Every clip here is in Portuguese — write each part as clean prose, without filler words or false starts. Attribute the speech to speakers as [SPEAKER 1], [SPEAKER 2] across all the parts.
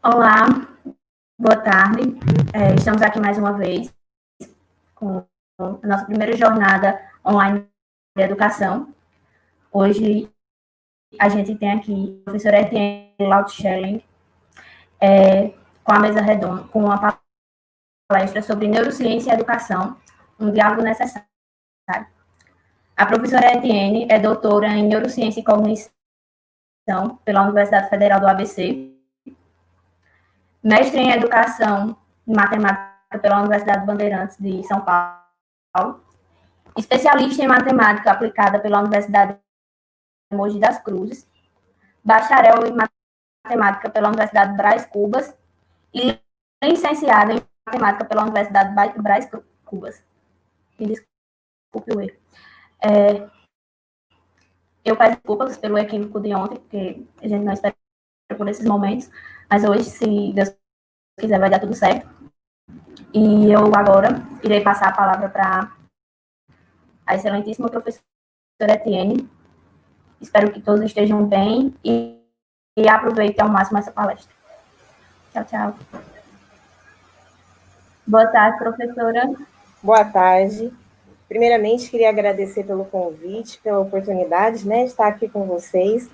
[SPEAKER 1] Olá, boa tarde. Estamos aqui mais uma vez com a nossa primeira jornada online de educação. Hoje a gente tem aqui a professora Etienne Lautschelling, com a mesa redonda, com a palestra sobre neurociência e educação, um diálogo necessário. A professora Etienne é doutora em neurociência e cognição pela Universidade Federal do ABC, mestre em educação e matemática pela Universidade Bandeirantes de São Paulo, especialista em matemática aplicada pela Universidade de Mogi das Cruzes, bacharel em matemática pela Universidade Brás Cubas e licenciada em matemática pela Universidade Brás Cubas. Me desculpe o erro. Eu peço desculpas pelo equívoco de ontem, porque a gente não espera por esses momentos, mas hoje, se Deus quiser, vai dar tudo certo. E eu agora irei passar a palavra para a excelentíssima professora Etienne. Espero que todos estejam bem e aproveitem ao máximo essa palestra. Tchau, tchau. Boa tarde, professora.
[SPEAKER 2] Boa tarde. Primeiramente, queria agradecer pelo convite, pela oportunidade, né, de estar aqui com vocês,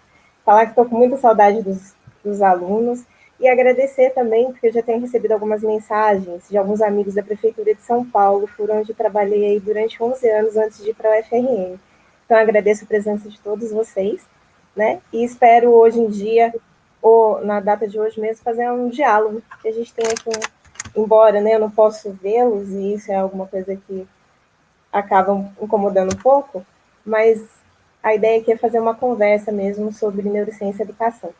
[SPEAKER 2] falar que estou com muita saudade dos alunos e agradecer também, porque eu já tenho recebido algumas mensagens de alguns amigos da Prefeitura de São Paulo, por onde eu trabalhei aí durante 11 anos antes de ir para a UFRN. Então, agradeço a presença de todos vocês, né, e espero hoje em dia, ou na data de hoje mesmo, fazer um diálogo que a gente tem aqui, embora, né, eu não posso vê-los, e isso é alguma coisa que acaba incomodando um pouco, mas a ideia aqui é fazer uma conversa mesmo sobre neurociência e educação.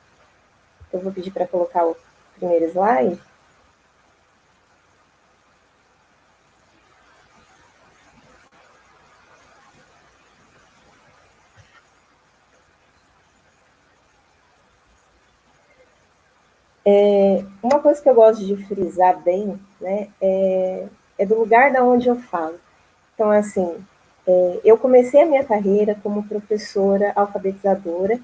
[SPEAKER 2] Eu vou pedir para colocar o primeiro slide. Uma coisa que eu gosto de frisar bem, né, é do lugar da onde eu falo. Então, assim, eu comecei a minha carreira como professora alfabetizadora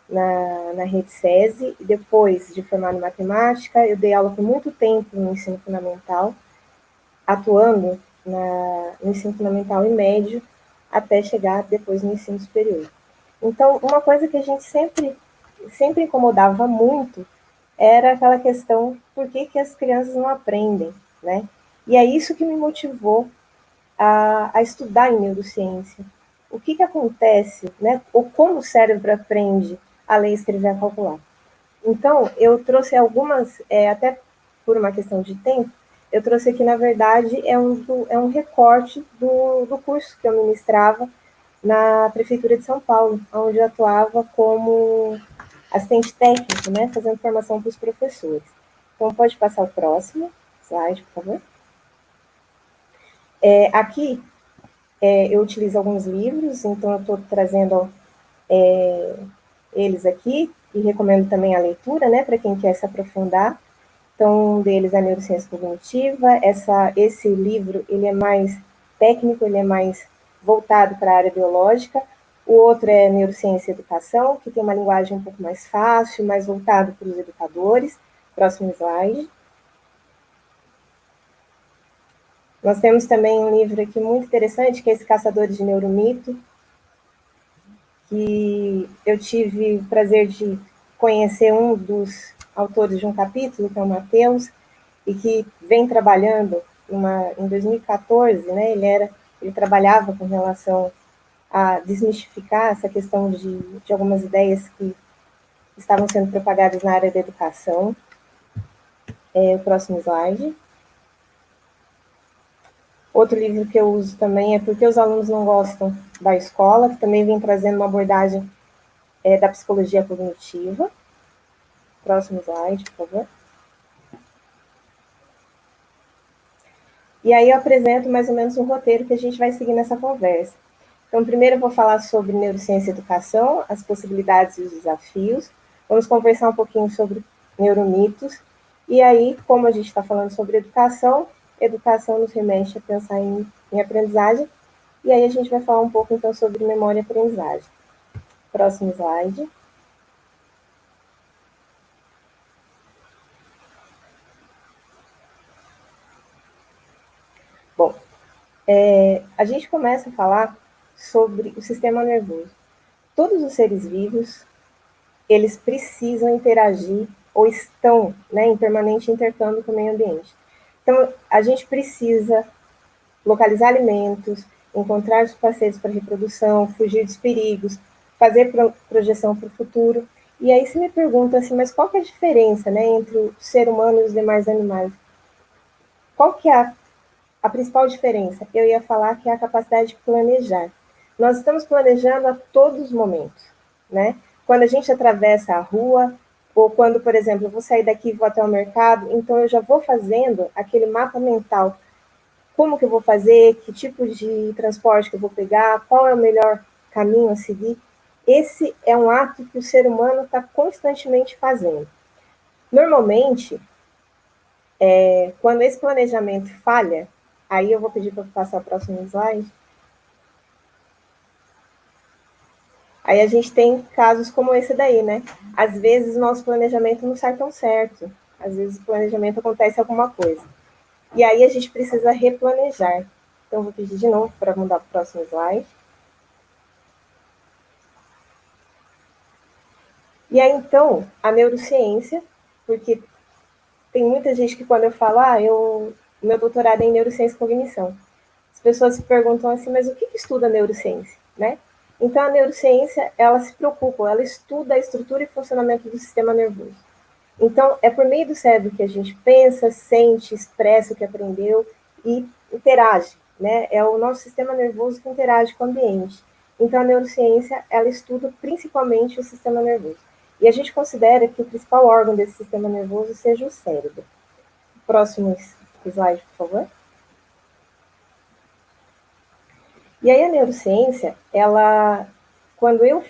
[SPEAKER 2] na rede SESI, e depois de formar em matemática, eu dei aula por muito tempo no ensino fundamental, atuando no ensino fundamental e médio, até chegar depois no ensino superior. Então, uma coisa que a gente sempre incomodava muito era aquela questão, por que as crianças não aprendem, né? E é isso que me motivou a estudar em neurociência. O que acontece, né? Ou como o cérebro aprende a ler, escrever e calcular. Então, eu trouxe algumas, até por uma questão de tempo, eu trouxe aqui, na verdade, é um recorte do curso que eu ministrava na Prefeitura de São Paulo, onde eu atuava como assistente técnico, né, fazendo formação para os professores. Então, pode passar o próximo slide, por favor. Aqui, eu utilizo alguns livros, então eu estou trazendo eles aqui, e recomendo também a leitura, né, para quem quer se aprofundar. Então, um deles é a neurociência cognitiva. Esse livro, ele é mais técnico, ele é mais voltado para a área biológica. O outro é neurociência e educação, que tem uma linguagem um pouco mais fácil, mais voltado para os educadores. Próximo slide. Nós temos também um livro aqui muito interessante, que é esse Caçadores de Neuromito, que eu tive o prazer de conhecer um dos autores de um capítulo, que é o Matheus, e que vem trabalhando em 2014, né, ele trabalhava com relação a desmistificar essa questão de algumas ideias que estavam sendo propagadas na área da educação. O próximo slide. Outro livro que eu uso também é Porque os Alunos Não Gostam da Escola, que também vem trazendo uma abordagem da psicologia cognitiva. Próximo slide, por favor. E aí eu apresento mais ou menos um roteiro que a gente vai seguir nessa conversa. Então, primeiro eu vou falar sobre neurociência e educação, as possibilidades e os desafios. Vamos conversar um pouquinho sobre neuromitos. E aí, como a gente está falando sobre educação nos remete a pensar em aprendizagem. E aí a gente vai falar um pouco, então, sobre memória e aprendizagem. Próximo slide. A gente começa a falar sobre o sistema nervoso. Todos os seres vivos, eles precisam interagir ou estão, né, em permanente intercâmbio com o meio ambiente. Então, a gente precisa localizar alimentos, encontrar os parceiros para reprodução, fugir dos perigos, fazer projeção para o futuro. E aí você me pergunta assim, mas qual que é a diferença, né, entre o ser humano e os demais animais? Qual que é a principal diferença? Eu ia falar que é a capacidade de planejar. Nós estamos planejando a todos os momentos, né? Quando a gente atravessa a rua, ou quando, por exemplo, eu vou sair daqui e vou até o mercado, então eu já vou fazendo aquele mapa mental. Como que eu vou fazer, que tipo de transporte que eu vou pegar, qual é o melhor caminho a seguir. Esse é um ato que o ser humano está constantemente fazendo. Normalmente, quando esse planejamento falha, aí eu vou pedir para passar o próximo slide. Aí a gente tem casos como esse daí, né? Às vezes o nosso planejamento não sai tão certo. Às vezes o planejamento acontece alguma coisa. E aí a gente precisa replanejar. Então eu vou pedir de novo para mudar para o próximo slide. E aí então, a neurociência, porque tem muita gente que quando eu falo, meu doutorado é em neurociência e cognição. As pessoas se perguntam assim, mas o que estuda a neurociência, né? Então, a neurociência, ela se preocupa, ela estuda a estrutura e funcionamento do sistema nervoso. Então, é por meio do cérebro que a gente pensa, sente, expressa o que aprendeu e interage, né? É o nosso sistema nervoso que interage com o ambiente. Então, a neurociência, ela estuda principalmente o sistema nervoso. E a gente considera que o principal órgão desse sistema nervoso seja o cérebro. Próximo slide, por favor. E aí a neurociência, ela, quando eu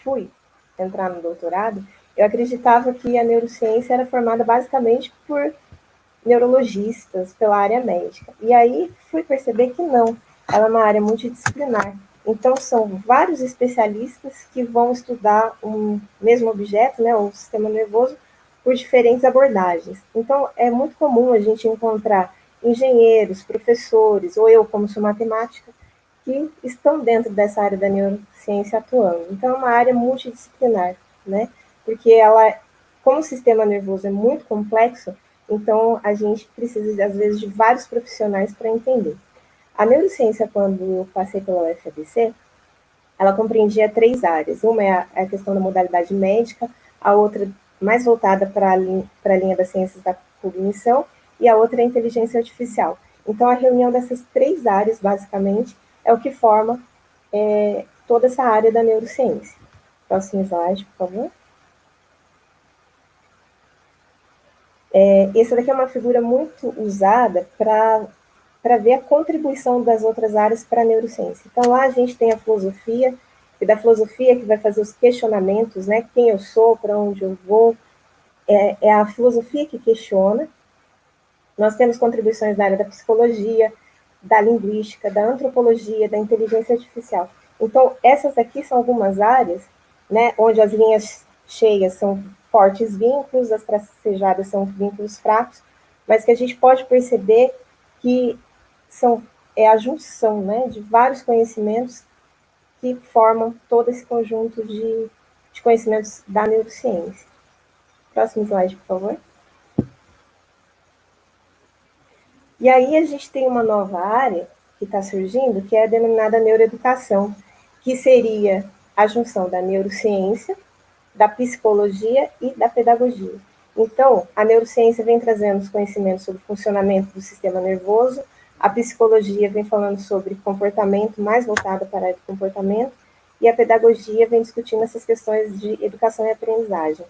[SPEAKER 2] fui entrar no doutorado, eu acreditava que a neurociência era formada basicamente por neurologistas, pela área médica. E aí fui perceber que não, ela é uma área multidisciplinar. Então são vários especialistas que vão estudar um mesmo objeto, né, o sistema nervoso, por diferentes abordagens. Então é muito comum a gente encontrar engenheiros, professores, ou eu como sou matemática, que estão dentro dessa área da neurociência atuando. Então, é uma área multidisciplinar, né? Porque ela, como o sistema nervoso é muito complexo, então a gente precisa, às vezes, de vários profissionais para entender. A neurociência, quando eu passei pela UFABC, ela compreendia três áreas. Uma é a questão da modalidade médica, a outra mais voltada para a linha das ciências da cognição, e a outra é a inteligência artificial. Então, a reunião dessas três áreas, basicamente, é o que forma toda essa área da neurociência. Próximo slide, por favor. Essa daqui é uma figura muito usada para ver a contribuição das outras áreas para a neurociência. Então, lá a gente tem a filosofia, e da filosofia que vai fazer os questionamentos, né? Quem eu sou, para onde eu vou. É a filosofia que questiona. Nós temos contribuições da área da psicologia, da linguística, da antropologia, da inteligência artificial. Então, essas aqui são algumas áreas, né, onde as linhas cheias são fortes vínculos, as tracejadas são vínculos fracos, mas que a gente pode perceber que é a junção, né, de vários conhecimentos que formam todo esse conjunto de conhecimentos da neurociência. Próximo slide, por favor. E aí a gente tem uma nova área que está surgindo, que é a denominada neuroeducação, que seria a junção da neurociência, da psicologia e da pedagogia. Então, a neurociência vem trazendo os conhecimentos sobre o funcionamento do sistema nervoso, a psicologia vem falando sobre comportamento, mais voltada para a área de comportamento, e a pedagogia vem discutindo essas questões de educação e aprendizagem.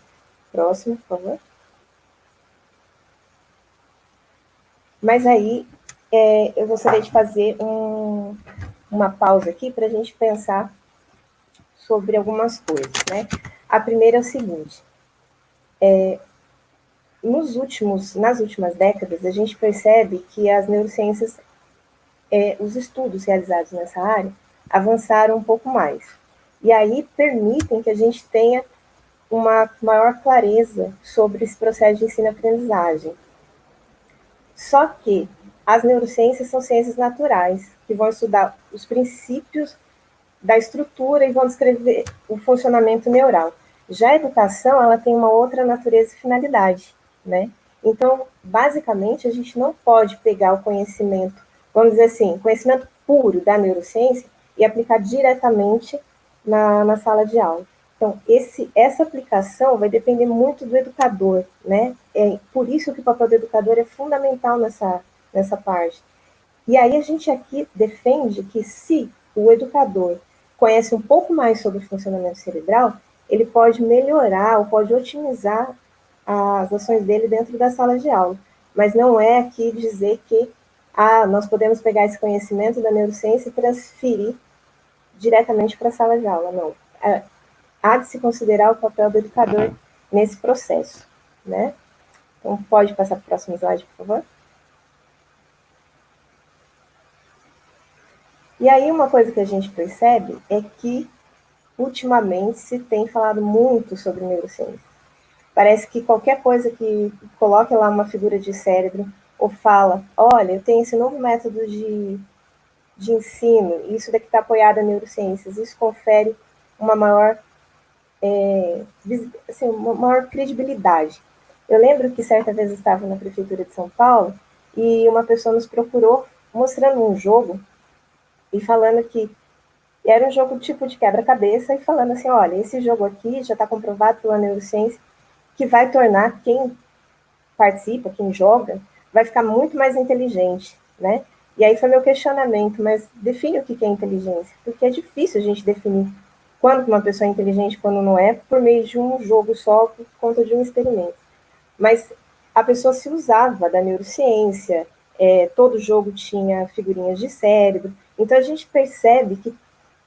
[SPEAKER 2] Próximo, por favor. Mas aí eu gostaria de fazer uma pausa aqui para a gente pensar sobre algumas coisas, né? A primeira é o seguinte: nas últimas décadas, a gente percebe que as neurociências, os estudos realizados nessa área, avançaram um pouco mais. E aí permitem que a gente tenha uma maior clareza sobre esse processo de ensino-aprendizagem. Só que as neurociências são ciências naturais, que vão estudar os princípios da estrutura e vão descrever o funcionamento neural. Já a educação, ela tem uma outra natureza e finalidade, né? Então, basicamente, a gente não pode pegar o conhecimento, vamos dizer assim, conhecimento puro da neurociência e aplicar diretamente na sala de aula. Então, essa aplicação vai depender muito do educador, né? É por isso que o papel do educador é fundamental nessa parte. E aí a gente aqui defende que se o educador conhece um pouco mais sobre o funcionamento cerebral, ele pode melhorar ou pode otimizar as ações dele dentro da sala de aula. Mas não é aqui dizer que nós podemos pegar esse conhecimento da neurociência e transferir diretamente para a sala de aula, não. Há de se considerar o papel do educador nesse processo, né? Então, pode passar para o próximo slide, por favor? E aí, uma coisa que a gente percebe é que, ultimamente, se tem falado muito sobre neurociência. Parece que qualquer coisa que coloque lá uma figura de cérebro ou fala, olha, eu tenho esse novo método de ensino, e isso daqui está apoiado em neurociências, isso confere uma maior, assim, uma maior credibilidade. Eu lembro que certa vez eu estava na prefeitura de São Paulo e uma pessoa nos procurou mostrando um jogo e falando que era um jogo tipo de quebra-cabeça e falando assim, olha, esse jogo aqui já está comprovado pela neurociência que vai tornar quem participa, quem joga, vai ficar muito mais inteligente, né? E aí foi meu questionamento, mas define o que é inteligência, porque é difícil a gente definir quando uma pessoa é inteligente e quando não é, por meio de um jogo só, por conta de um experimento. Mas a pessoa se usava da neurociência, todo jogo tinha figurinhas de cérebro, então a gente percebe que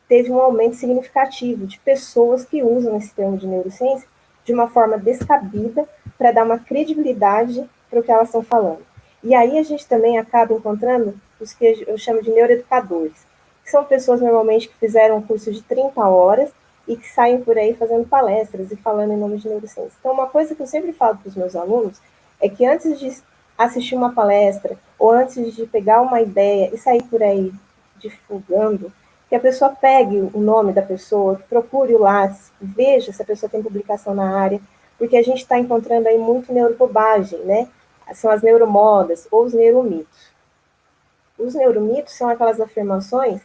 [SPEAKER 2] teve um aumento significativo de pessoas que usam esse termo de neurociência de uma forma descabida para dar uma credibilidade para o que elas estão falando. E aí a gente também acaba encontrando os que eu chamo de neuroeducadores, que são pessoas normalmente que fizeram um curso de 30 horas e que saem por aí fazendo palestras e falando em nome de neurociência. Então, uma coisa que eu sempre falo para os meus alunos é que antes de assistir uma palestra ou antes de pegar uma ideia e sair por aí divulgando, que a pessoa pegue o nome da pessoa, procure o Lattes, veja se a pessoa tem publicação na área, porque a gente está encontrando aí muito neurobobagem, né? São as neuromodas ou os neuromitos. Os neuromitos são aquelas afirmações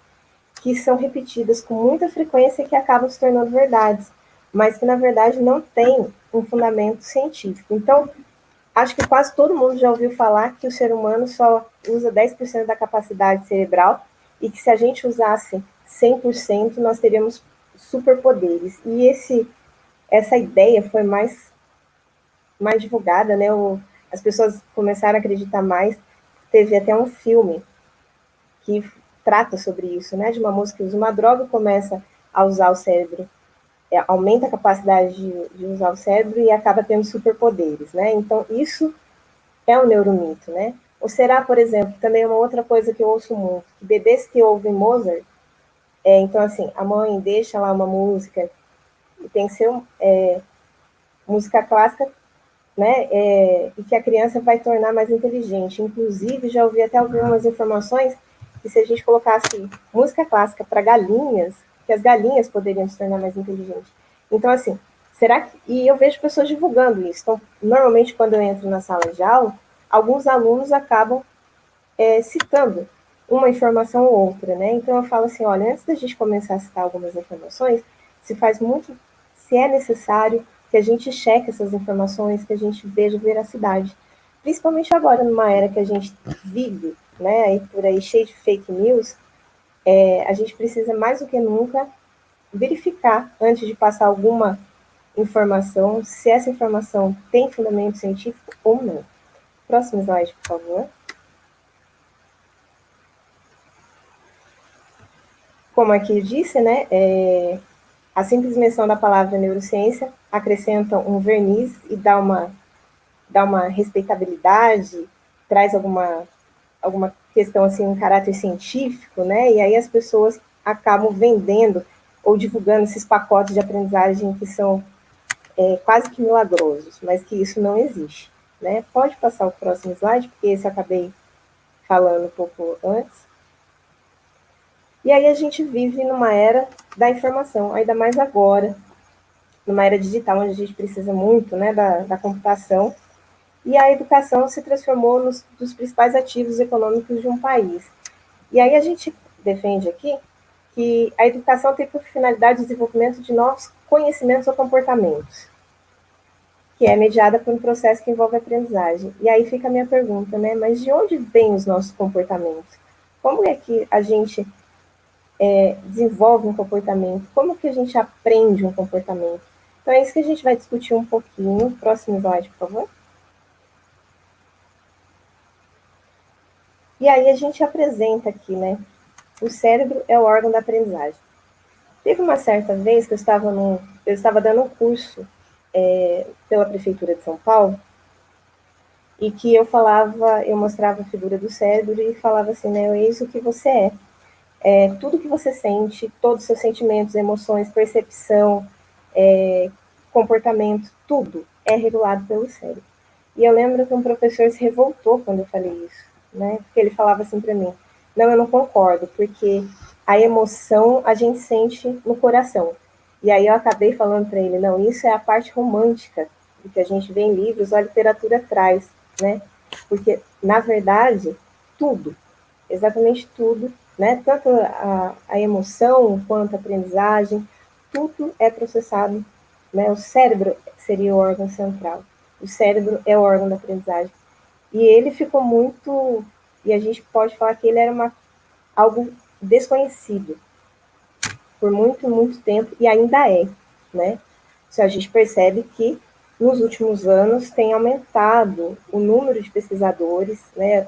[SPEAKER 2] que são repetidas com muita frequência e que acabam se tornando verdades, mas que na verdade não tem um fundamento científico. Então, acho que quase todo mundo já ouviu falar que o ser humano só usa 10% da capacidade cerebral e que se a gente usasse 100%, nós teríamos superpoderes. E essa ideia foi mais divulgada, né? As pessoas começaram a acreditar mais. Teve até um filme que trata sobre isso, né? De uma moça que usa uma droga e começa a usar o cérebro, aumenta a capacidade de usar o cérebro e acaba tendo superpoderes, né? Então, isso é um neuromito, né? Ou será, por exemplo, também uma outra coisa que eu ouço muito, que bebês que ouvem Mozart, então, assim, a mãe deixa lá uma música, e tem que ser música clássica, né? E que a criança vai tornar mais inteligente. Inclusive, já ouvi até algumas informações que se a gente colocasse música clássica para galinhas, que as galinhas poderiam se tornar mais inteligentes. Então, assim, será que... E eu vejo pessoas divulgando isso. Então, normalmente, quando eu entro na sala de aula, alguns alunos acabam citando uma informação ou outra, né? Então, eu falo assim, olha, antes da gente começar a citar algumas informações, se é necessário que a gente cheque essas informações, que a gente veja veracidade. Principalmente agora, numa era que a gente vive, né, aí por aí cheio de fake news, a gente precisa mais do que nunca verificar, antes de passar alguma informação, se essa informação tem fundamento científico ou não. Próximo slide, por favor. Como aqui disse, né, a simples menção da palavra neurociência acrescenta um verniz e dá uma respeitabilidade, traz alguma questão assim, um caráter científico, né? E aí as pessoas acabam vendendo ou divulgando esses pacotes de aprendizagem que são quase que milagrosos, mas que isso não existe, né? Pode passar o próximo slide, porque esse eu acabei falando um pouco antes. E aí a gente vive numa era da informação, ainda mais agora, numa era digital, onde a gente precisa muito, né, da computação, e a educação se transformou dos principais ativos econômicos de um país. E aí a gente defende aqui que a educação tem por finalidade o desenvolvimento de novos conhecimentos ou comportamentos, que é mediada por um processo que envolve aprendizagem. E aí fica a minha pergunta, né? Mas de onde vêm os nossos comportamentos? Como é que a gente desenvolve um comportamento? Como que a gente aprende um comportamento? Então é isso que a gente vai discutir um pouquinho. Próximo slide, por favor. E aí a gente apresenta aqui, né? O cérebro é o órgão da aprendizagem. Teve uma certa vez que eu estava dando um curso pela Prefeitura de São Paulo, e que eu mostrava a figura do cérebro e falava assim, né, eis o que você tudo que você sente, todos os seus sentimentos, emoções, percepção, comportamento, tudo é regulado pelo cérebro. E eu lembro que um professor se revoltou quando eu falei isso, né, porque ele falava assim para mim, não, eu não concordo, porque a emoção a gente sente no coração. E aí eu acabei falando para ele, não, isso é a parte romântica do que a gente vê em livros, a literatura traz, né? Porque, na verdade, tudo, exatamente tudo, né? Tanto a emoção quanto a aprendizagem, tudo é processado, né? O cérebro seria o órgão central. O cérebro é o órgão da aprendizagem. E ele ficou muito, e a gente pode falar que ele era algo desconhecido por muito, muito tempo, e ainda é, né? Se a gente percebe que nos últimos anos tem aumentado o número de pesquisadores, né?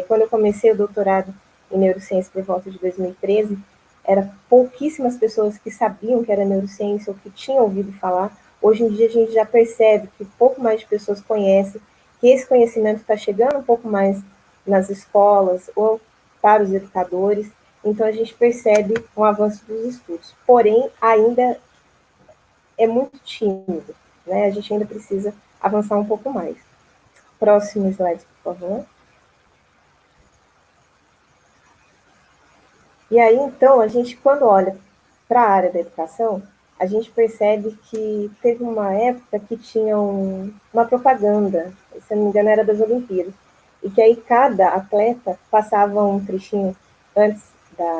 [SPEAKER 2] Quando eu comecei o doutorado em neurociência por volta de 2013, eram pouquíssimas pessoas que sabiam que era neurociência ou que tinham ouvido falar. Hoje em dia a gente já percebe que pouco mais de pessoas conhecem, que esse conhecimento está chegando um pouco mais nas escolas ou para os educadores. Então a gente percebe um avanço dos estudos. Porém, ainda é muito tímido, né? A gente ainda precisa avançar um pouco mais. Próximo slide, por favor. E aí, então, a gente, quando olha para a área da educação, a gente percebe que teve uma época que tinha uma propaganda, se eu não me engano, era das Olimpíadas, e que aí cada atleta passava um trechinho antes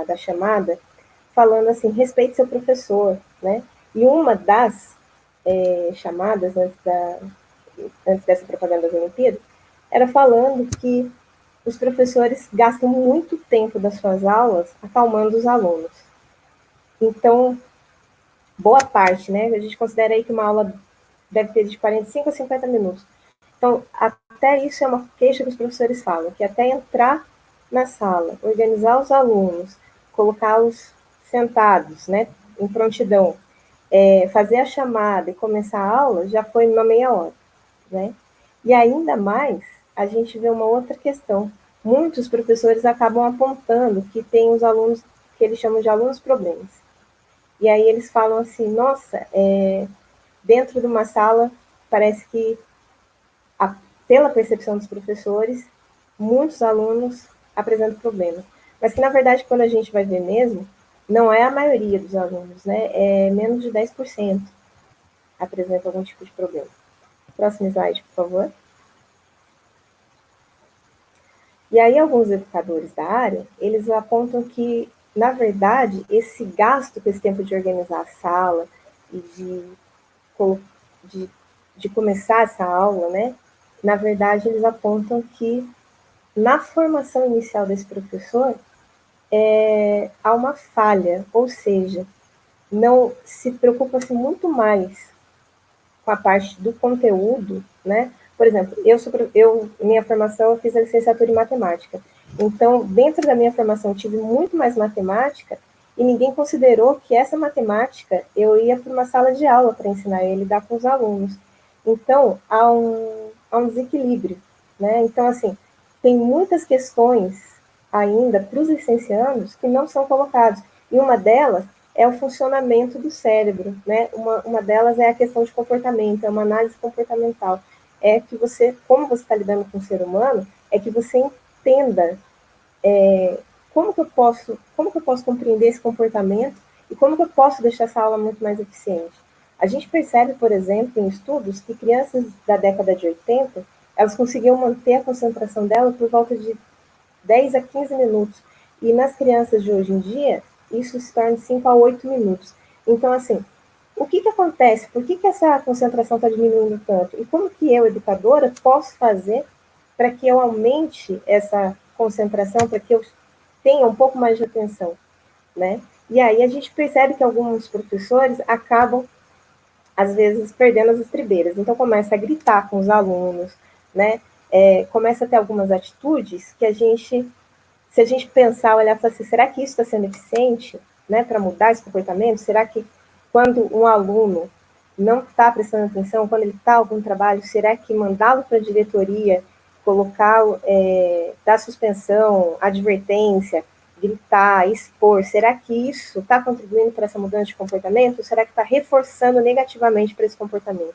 [SPEAKER 2] da chamada, falando assim, respeite seu professor, né? E uma das chamadas antes dessa propaganda das Olimpíadas, era falando que os professores gastam muito tempo das suas aulas acalmando os alunos. Então, boa parte, né? A gente considera aí que uma aula deve ter de 45 a 50 minutos. Então, até isso é uma queixa que os professores falam, que até entrar na sala, organizar os alunos, colocá-los sentados, né, em prontidão, fazer a chamada e começar a aula, já foi uma meia hora, né? E ainda mais, a gente vê uma outra questão. Muitos professores acabam apontando que tem os alunos que eles chamam de alunos problemas. E aí eles falam assim, nossa, dentro de uma sala, parece que, pela percepção dos professores, muitos alunos apresentam problemas. Mas que, na verdade, quando a gente vai ver mesmo, não é a maioria dos alunos, né? É menos de 10% apresenta algum tipo de problema. Próximo slide, por favor. E aí alguns educadores da área, eles apontam que, na verdade, esse gasto com esse tempo de organizar a sala e de começar essa aula, né? Na verdade, eles apontam que na formação inicial desse professor há uma falha, ou seja, não se preocupa-se muito mais com a parte do conteúdo, né? Por exemplo, minha formação, eu fiz a licenciatura em matemática. Então, dentro da minha formação, eu tive muito mais matemática e ninguém considerou que essa matemática eu ia para uma sala de aula para ensinar e lidar com os alunos. Então, há um desequilíbrio, né? Então, assim, tem muitas questões ainda para os licenciados que não são colocadas. E uma delas é o funcionamento do cérebro, né? Uma delas é a questão de comportamento, é uma análise comportamental. É que você, como você está lidando com o ser humano, é que você entenda como que eu posso compreender esse comportamento e como que eu posso deixar essa aula muito mais eficiente? A gente percebe, por exemplo, em estudos, que crianças da década de 80, elas conseguiam manter a concentração dela por volta de 10 a 15 minutos. E nas crianças de hoje em dia, isso se torna 5 a 8 minutos. Então, assim, o que acontece? Por que essa concentração está diminuindo tanto? E como que eu, educadora, posso fazer para que eu aumente essa concentração, para que eu tenha um pouco mais de atenção, né? E aí a gente percebe que alguns professores acabam, às vezes, perdendo as estribeiras. Então, começa a gritar com os alunos, né? Começa a ter algumas atitudes que se a gente pensar, olhar e falar assim, será que isso está sendo eficiente, né, para mudar esse comportamento? Será que quando um aluno não está prestando atenção, quando ele está em algum trabalho, será que mandá-lo para a diretoria, colocá-lo, dar suspensão, advertência, gritar, expor, será que isso está contribuindo para essa mudança de comportamento? Ou será que está reforçando negativamente para esse comportamento?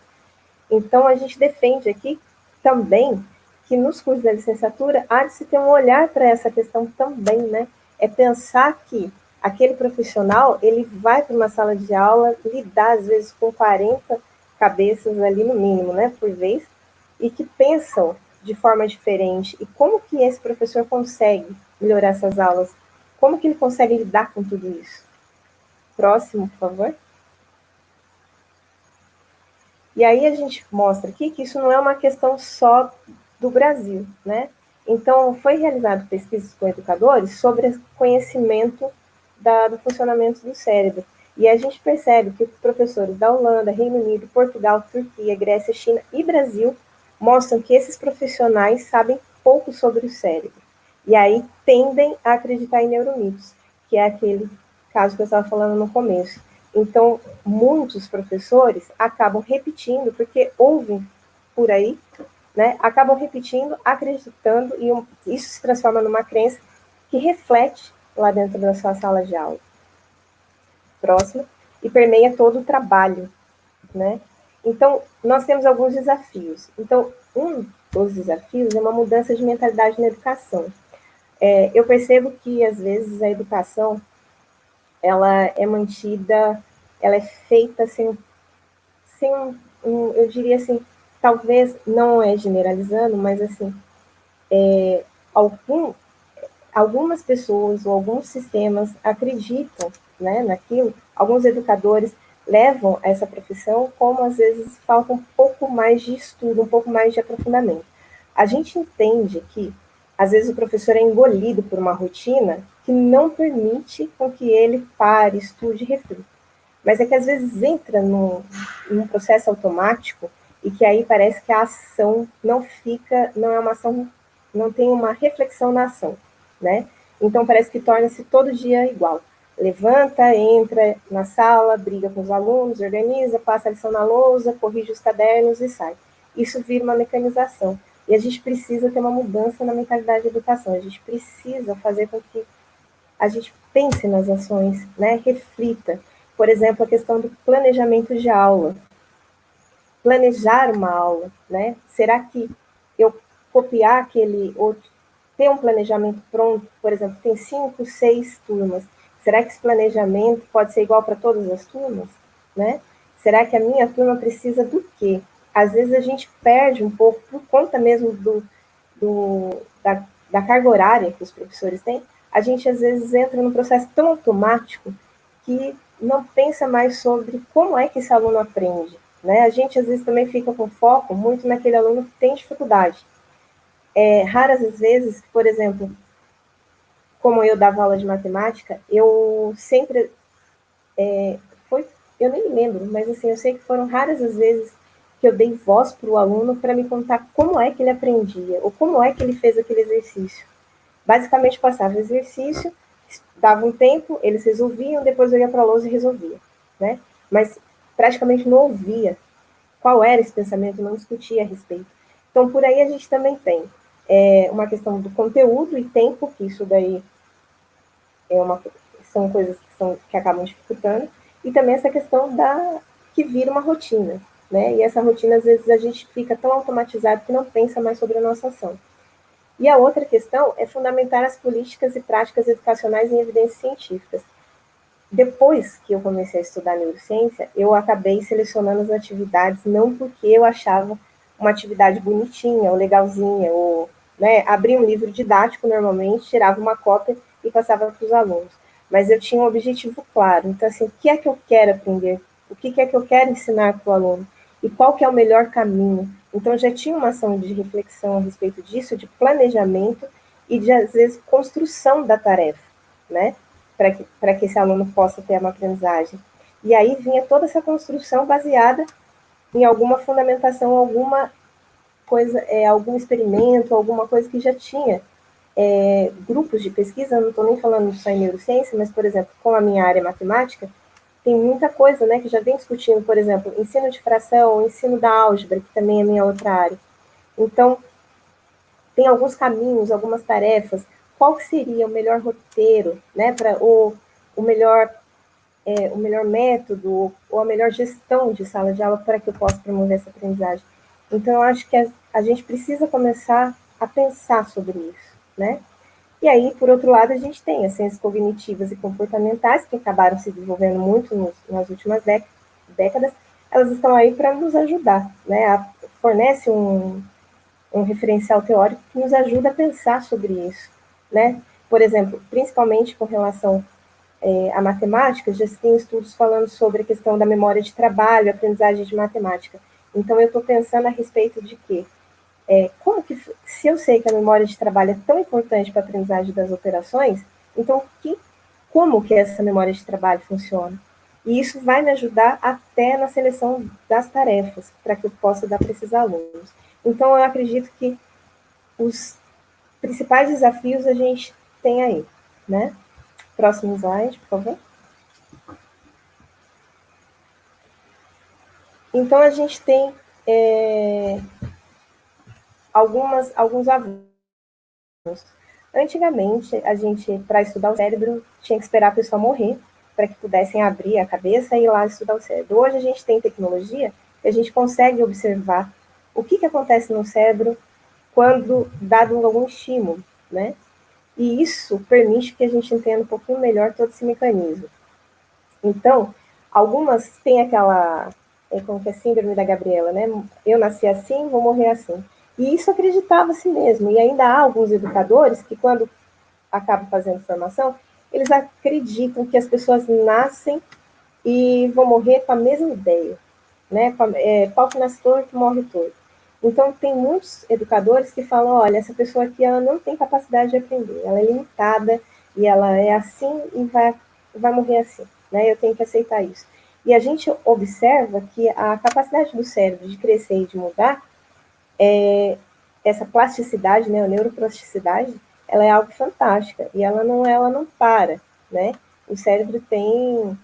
[SPEAKER 2] Então, a gente defende aqui também que nos cursos da licenciatura há de se ter um olhar para essa questão também, né? É pensar que aquele profissional, ele vai para uma sala de aula lidar, às vezes, com 40 cabeças ali no mínimo, né, por vez, e que pensam de forma diferente. E como que esse professor consegue melhorar essas aulas? Como que ele consegue lidar com tudo isso? Próximo, por favor. E aí a gente mostra aqui que isso não é uma questão só do Brasil, né? Então, foi realizado pesquisas com educadores sobre conhecimento do funcionamento do cérebro. E a gente percebe que professores da Holanda, Reino Unido, Portugal, Turquia, Grécia, China e Brasil mostram que esses profissionais sabem pouco sobre o cérebro. E aí tendem a acreditar em neuromitos, que é aquele caso que eu estava falando no começo. Então, muitos professores acabam repetindo, porque ouvem por aí, né? Acabam repetindo, acreditando, e isso se transforma numa crença que reflete lá dentro da sua sala de aula. Próximo. E permeia todo o trabalho, né? Então, nós temos alguns desafios. Então, um dos desafios é uma mudança de mentalidade na educação. Eu percebo que, às vezes, a educação ela é mantida, ela é feita sem eu diria assim, talvez não é generalizando, mas assim, algum, algumas pessoas ou alguns sistemas acreditam, né, naquilo, alguns educadores levam essa profissão como às vezes falta um pouco mais de estudo, um pouco mais de aprofundamento. A gente entende que às vezes o professor é engolido por uma rotina que não permite com que ele pare, estude e reflita. Mas é que às vezes entra num processo automático e que aí parece que a ação não é uma ação, não tem uma reflexão na ação, né? Então parece que torna-se todo dia igual. Levanta, entra na sala, briga com os alunos, organiza, passa a lição na lousa, corrige os cadernos e sai. Isso vira uma mecanização. E a gente precisa ter uma mudança na mentalidade da educação. A gente precisa fazer com que a gente pense nas ações, né? Reflita. Por exemplo, a questão do planejamento de aula. Planejar uma aula, né? Será que eu copiar aquele outro, ter um planejamento pronto, por exemplo, tem 5, 6 turmas, será que esse planejamento pode ser igual para todas as turmas, né? Será que a minha turma precisa do quê? Às vezes a gente perde um pouco por conta mesmo da carga horária que os professores têm, a gente às vezes entra num processo tão automático que não pensa mais sobre como é que esse aluno aprende, né? A gente às vezes também fica com foco muito naquele aluno que tem dificuldade. Raras as vezes, por exemplo, como eu dava aula de matemática, eu sempre eu nem lembro, mas assim, eu sei que foram raras as vezes que eu dei voz para o aluno para me contar como é que ele aprendia, ou como é que ele fez aquele exercício. Basicamente, passava o exercício, dava um tempo, eles resolviam, depois eu ia para a lousa e resolvia, né? Mas praticamente não ouvia qual era esse pensamento, não discutia a respeito. Então, por aí a gente também tem uma questão do conteúdo e tempo, que isso daí são coisas que acabam dificultando, e também essa questão que vira uma rotina, né? E essa rotina, às vezes, a gente fica tão automatizado que não pensa mais sobre a nossa ação. E a outra questão é fundamentar as políticas e práticas educacionais em evidências científicas. Depois que eu comecei a estudar neurociência, eu acabei selecionando as atividades não porque eu achava uma atividade bonitinha ou legalzinha, ou abria um livro didático normalmente, tirava uma cópia e passava para os alunos. Mas eu tinha um objetivo claro. Então, assim, o que é que eu quero aprender? O que é que eu quero ensinar para o aluno? E qual que é o melhor caminho? Então, já tinha uma ação de reflexão a respeito disso, de planejamento e de, às vezes, construção da tarefa, né? Para que esse aluno possa ter uma aprendizagem. E aí vinha toda essa construção baseada em alguma fundamentação, alguma coisa, algum experimento, alguma coisa que já tinha grupos de pesquisa, não estou nem falando só em neurociência, mas, por exemplo, com a minha área matemática, tem muita coisa, né, que já vem discutindo, por exemplo, ensino de fração, ensino da álgebra, que também é minha outra área. Então, tem alguns caminhos, algumas tarefas, qual que seria o melhor roteiro, né, o melhor método ou a melhor gestão de sala de aula para que eu possa promover essa aprendizagem. Então, eu acho que a gente precisa começar a pensar sobre isso, né? E aí, por outro lado, a gente tem as ciências cognitivas e comportamentais, que acabaram se desenvolvendo muito nas últimas décadas, elas estão aí para nos ajudar, né? Fornece um referencial teórico que nos ajuda a pensar sobre isso, né? Por exemplo, principalmente com relação à matemática, já se tem estudos falando sobre a questão da memória de trabalho, aprendizagem de matemática. Então, eu estou pensando a respeito de quê? Como que, se eu sei que a memória de trabalho é tão importante para a aprendizagem das operações, então como que essa memória de trabalho funciona? E isso vai me ajudar até na seleção das tarefas, para que eu possa dar para esses alunos. Então, eu acredito que os principais desafios a gente tem aí, né? Próximo slide, por favor. Então, a gente tem alguns avanços. Antigamente, a gente, para estudar o cérebro, tinha que esperar a pessoa morrer para que pudessem abrir a cabeça e ir lá estudar o cérebro. Hoje a gente tem tecnologia e a gente consegue observar o que acontece no cérebro quando dado algum estímulo, né? E isso permite que a gente entenda um pouquinho melhor todo esse mecanismo. Então, algumas têm aquela, como que é, síndrome da Gabriela, né? Eu nasci assim, vou morrer assim. E isso acreditava-se mesmo. E ainda há alguns educadores que, quando acabam fazendo formação, eles acreditam que as pessoas nascem e vão morrer com a mesma ideia, né? Pau que nasce torto, morre torto. Então, tem muitos educadores que falam, olha, essa pessoa aqui ela não tem capacidade de aprender, ela é limitada e ela é assim e vai morrer assim, né? Eu tenho que aceitar isso. E a gente observa que a capacidade do cérebro de crescer e de mudar, essa plasticidade, né, a neuroplasticidade, ela é algo fantástica e ela não para, né? O cérebro tem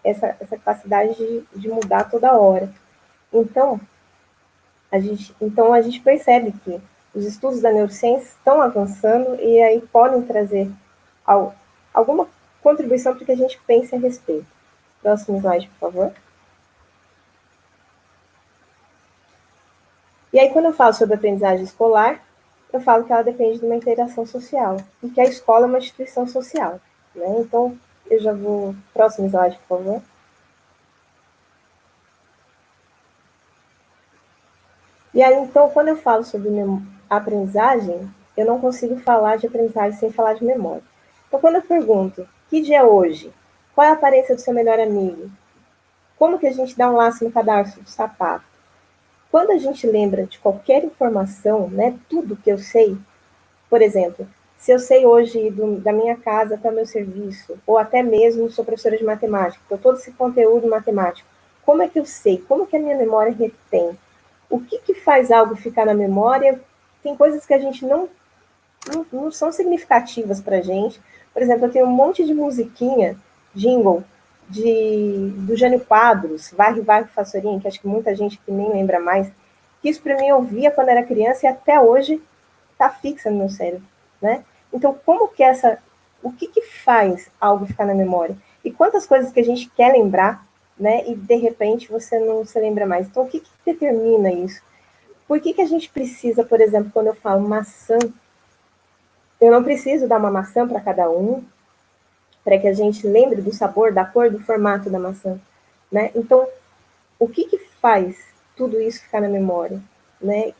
[SPEAKER 2] essa capacidade de mudar toda hora. Então, a gente percebe que os estudos da neurociência estão avançando e aí podem trazer alguma contribuição para que a gente pense a respeito. Próximo slide, por favor. E aí, quando eu falo sobre aprendizagem escolar, eu falo que ela depende de uma interação social, e que a escola é uma instituição social, né? Então, eu já vou... Próximo slide, por favor. E aí, então, quando eu falo sobre aprendizagem, eu não consigo falar de aprendizagem sem falar de memória. Então, quando eu pergunto, que dia é hoje? Qual é a aparência do seu melhor amigo? Como que a gente dá um laço no cadarço do sapato? Quando a gente lembra de qualquer informação, né, tudo que eu sei, por exemplo, se eu sei hoje da minha casa até o meu serviço, ou até mesmo sou professora de matemática, então todo esse conteúdo matemático, como é que eu sei? Como que a minha memória retém? O que faz algo ficar na memória? Tem coisas que a gente não são significativas para a gente. Por exemplo, eu tenho um monte de musiquinha, jingle, do Jânio Quadros, Varre, Varre, Façorinha, que acho que muita gente que nem lembra mais, que isso para mim eu via quando era criança e até hoje está fixa no meu cérebro, né? Então, como que o que faz algo ficar na memória? E quantas coisas que a gente quer lembrar, né? E de repente você não se lembra mais. Então, o que determina isso? Por que a gente precisa, por exemplo, quando eu falo maçã, Eu não preciso dar uma maçã para cada um, para que a gente lembre do sabor, da cor, do formato da maçã, né? Então, o que faz tudo isso ficar na memória, né?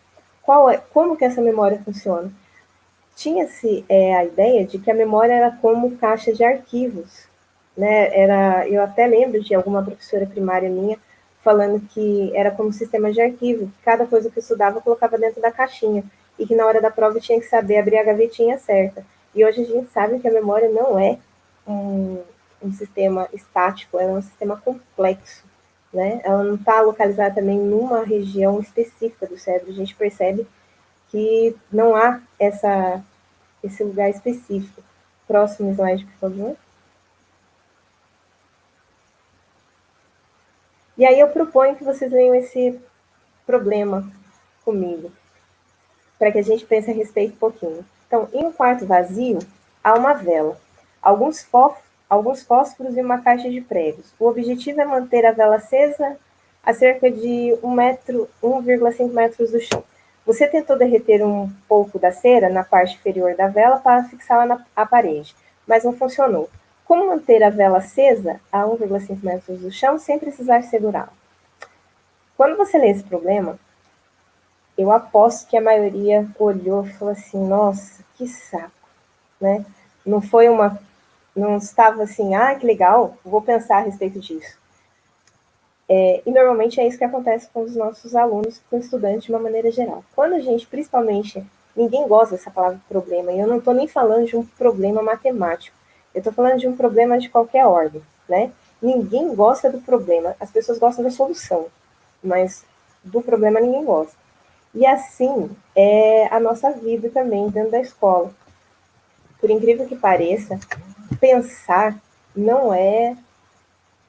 [SPEAKER 2] Como que essa memória funciona? Tinha-se a ideia de que a memória era como caixa de arquivos, né? Eu até lembro de alguma professora primária minha falando que era como sistema de arquivo, cada coisa que eu estudava eu colocava dentro da caixinha, e que na hora da prova eu tinha que saber abrir a gavetinha certa. E hoje a gente sabe que a memória não é um sistema estático, ela é um sistema complexo, né? Ela não está localizada também numa região específica do cérebro. A gente percebe que não há esse lugar específico. Próximo slide, por favor. E aí eu proponho que vocês leiam esse problema comigo, para que a gente pense a respeito um pouquinho. Então, em um quarto vazio, há uma vela, alguns fósforos e uma caixa de pregos. O objetivo é manter a vela acesa a cerca de 1,5 metros do chão. Você tentou derreter um pouco da cera na parte inferior da vela para fixá-la à parede, mas não funcionou. Como manter a vela acesa a 1,5 metros do chão sem precisar segurá-la? Quando você lê esse problema, eu aposto que a maioria olhou e falou assim, nossa, que saco, né? Não estava assim, que legal, vou pensar a respeito disso. E normalmente é isso que acontece com os nossos alunos, com estudantes de uma maneira geral. Quando a gente, principalmente, ninguém gosta dessa palavra problema, e eu não estou nem falando de um problema matemático, eu estou falando de um problema de qualquer ordem, né? Ninguém gosta do problema, as pessoas gostam da solução, mas do problema ninguém gosta. E assim é a nossa vida também dentro da escola. Por incrível que pareça, pensar não é...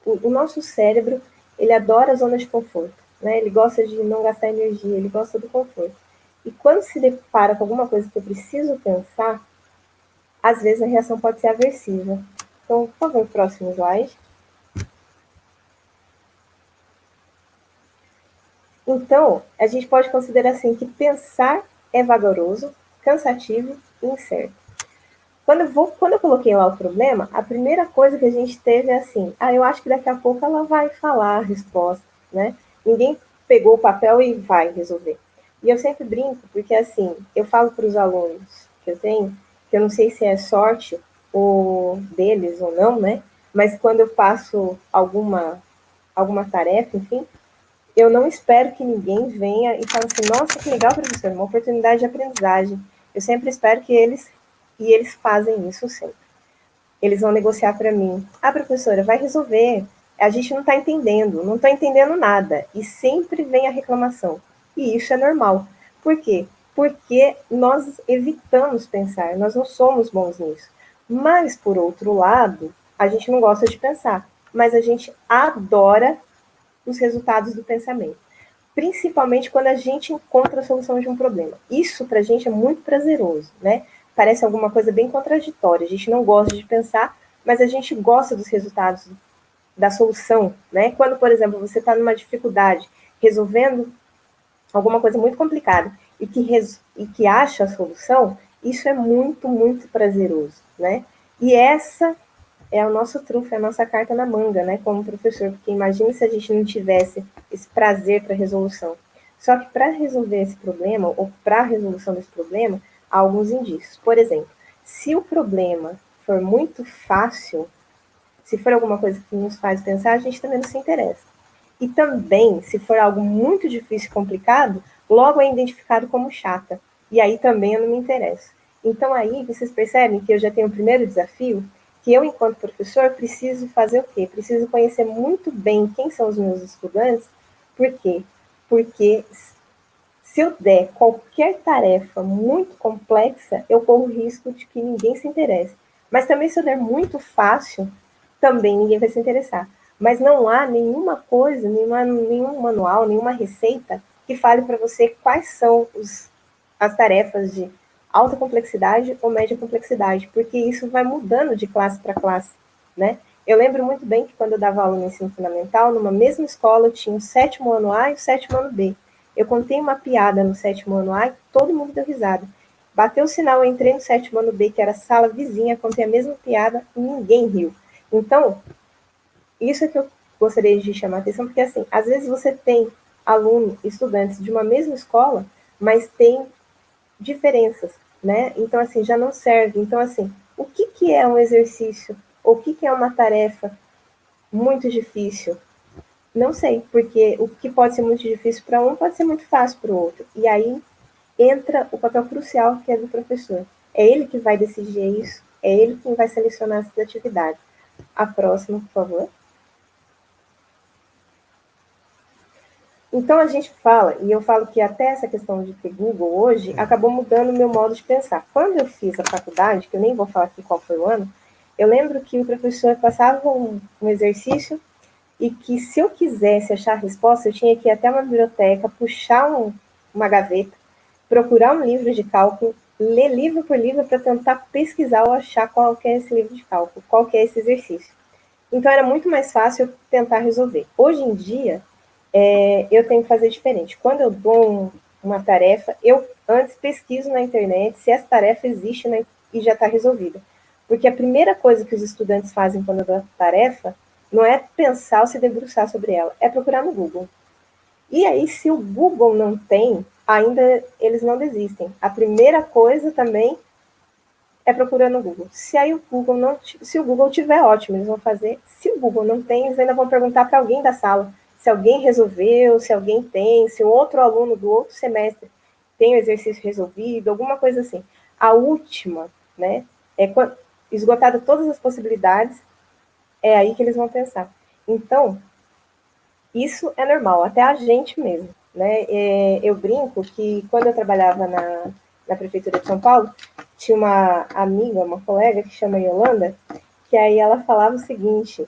[SPEAKER 2] O nosso cérebro, ele adora a zona de conforto, né? Ele gosta de não gastar energia, ele gosta do conforto. E quando se depara com alguma coisa que eu preciso pensar, às vezes a reação pode ser aversiva. Então, por favor, próximo slide. Então, a gente pode considerar assim que pensar é vagaroso, cansativo e incerto. Quando eu coloquei lá o problema, a primeira coisa que a gente teve é assim, eu acho que daqui a pouco ela vai falar a resposta, né? Ninguém pegou o papel e vai resolver. E eu sempre brinco, porque assim, eu falo para os alunos que eu tenho, que eu não sei se é sorte ou deles ou não, né? Mas quando eu passo alguma tarefa, enfim, eu não espero que ninguém venha e fale assim, nossa, que legal, professor, uma oportunidade de aprendizagem. Eu sempre espero que eles fazem isso sempre. Eles vão negociar para mim. Professora, vai resolver. A gente não está entendendo, não está entendendo nada. E sempre vem a reclamação. E isso é normal. Por quê? Porque nós evitamos pensar, nós não somos bons nisso. Mas, por outro lado, a gente não gosta de pensar, mas a gente adora os resultados do pensamento. Principalmente quando a gente encontra a solução de um problema. Isso para a gente é muito prazeroso, né? Parece alguma coisa bem contraditória. A gente não gosta de pensar, mas a gente gosta dos resultados da solução, né? Quando, por exemplo, você está numa dificuldade, resolvendo alguma coisa muito complicada e que acha a solução, isso é muito, muito prazeroso, né? E essa é o nosso trunfo, é a nossa carta na manga, né, como professor, porque imagina se a gente não tivesse esse prazer para a resolução. Só que para resolver esse problema, ou para a resolução desse problema, há alguns indícios. Por exemplo, se o problema for muito fácil, se for alguma coisa que nos faz pensar, a gente também não se interessa. E também, se for algo muito difícil e complicado, logo é identificado como chata. E aí também eu não me interesso. Então aí vocês percebem que eu já tenho o primeiro desafio, que eu, enquanto professor, preciso fazer o quê? Preciso conhecer muito bem quem são os meus estudantes. Por quê? Porque se eu der qualquer tarefa muito complexa, eu corro o risco de que ninguém se interesse. Mas também se eu der muito fácil, também ninguém vai se interessar. Mas não há nenhuma coisa, nenhum manual, nenhuma receita que fale para você quais são as tarefas de alta complexidade ou média complexidade, porque isso vai mudando de classe para classe, né? Eu lembro muito bem que quando eu dava aula no ensino fundamental, numa mesma escola, eu tinha o 7º ano A e o 7º ano B. Eu contei uma piada no 7º ano A e todo mundo deu risada. Bateu o sinal, eu entrei no 7º ano B, que era a sala vizinha, contei a mesma piada e ninguém riu. Então, isso é que eu gostaria de chamar a atenção, porque, assim, às vezes você tem alunos, estudantes de uma mesma escola, mas tem diferenças, né? Então, assim, já não serve. Então, assim, o que, que é um exercício? Ou o que, que é uma tarefa muito difícil? Não sei, porque o que pode ser muito difícil para um pode ser muito fácil para o outro. E aí entra o papel crucial que é do professor. É ele que vai decidir isso, é ele quem vai selecionar essas atividades. A próxima, por favor. Então a gente fala, e eu falo que até essa questão de ter Google hoje acabou mudando o meu modo de pensar. Quando eu fiz a faculdade, que eu nem vou falar aqui qual foi o ano, eu lembro que o professor passava um exercício e que se eu quisesse achar a resposta, eu tinha que ir até uma biblioteca, puxar uma gaveta, procurar um livro de cálculo, ler livro por livro para tentar pesquisar ou achar qual que é esse livro de cálculo, qual que é esse exercício. Então era muito mais fácil eu tentar resolver. Hoje em dia, eu tenho que fazer diferente. Quando eu dou uma tarefa, eu antes pesquiso na internet se essa tarefa existe, né, e já está resolvida. Porque a primeira coisa que os estudantes fazem quando eu dou a tarefa não é pensar ou se debruçar sobre ela, é procurar no Google. E aí, se o Google não tem, ainda eles não desistem. A primeira coisa também é procurar no Google. Se aí o Google não, se o Google tiver, ótimo, eles vão fazer. Se o Google não tem, eles ainda vão perguntar para alguém da sala se alguém resolveu, se alguém tem, se um outro aluno do outro semestre tem o exercício resolvido, alguma coisa assim. A última, né, é esgotada todas as possibilidades, é aí que eles vão pensar. Então, isso é normal, até a gente mesmo, né? Eu brinco que quando eu trabalhava na Prefeitura de São Paulo, tinha uma amiga, uma colega que chama Yolanda, que aí ela falava o seguinte,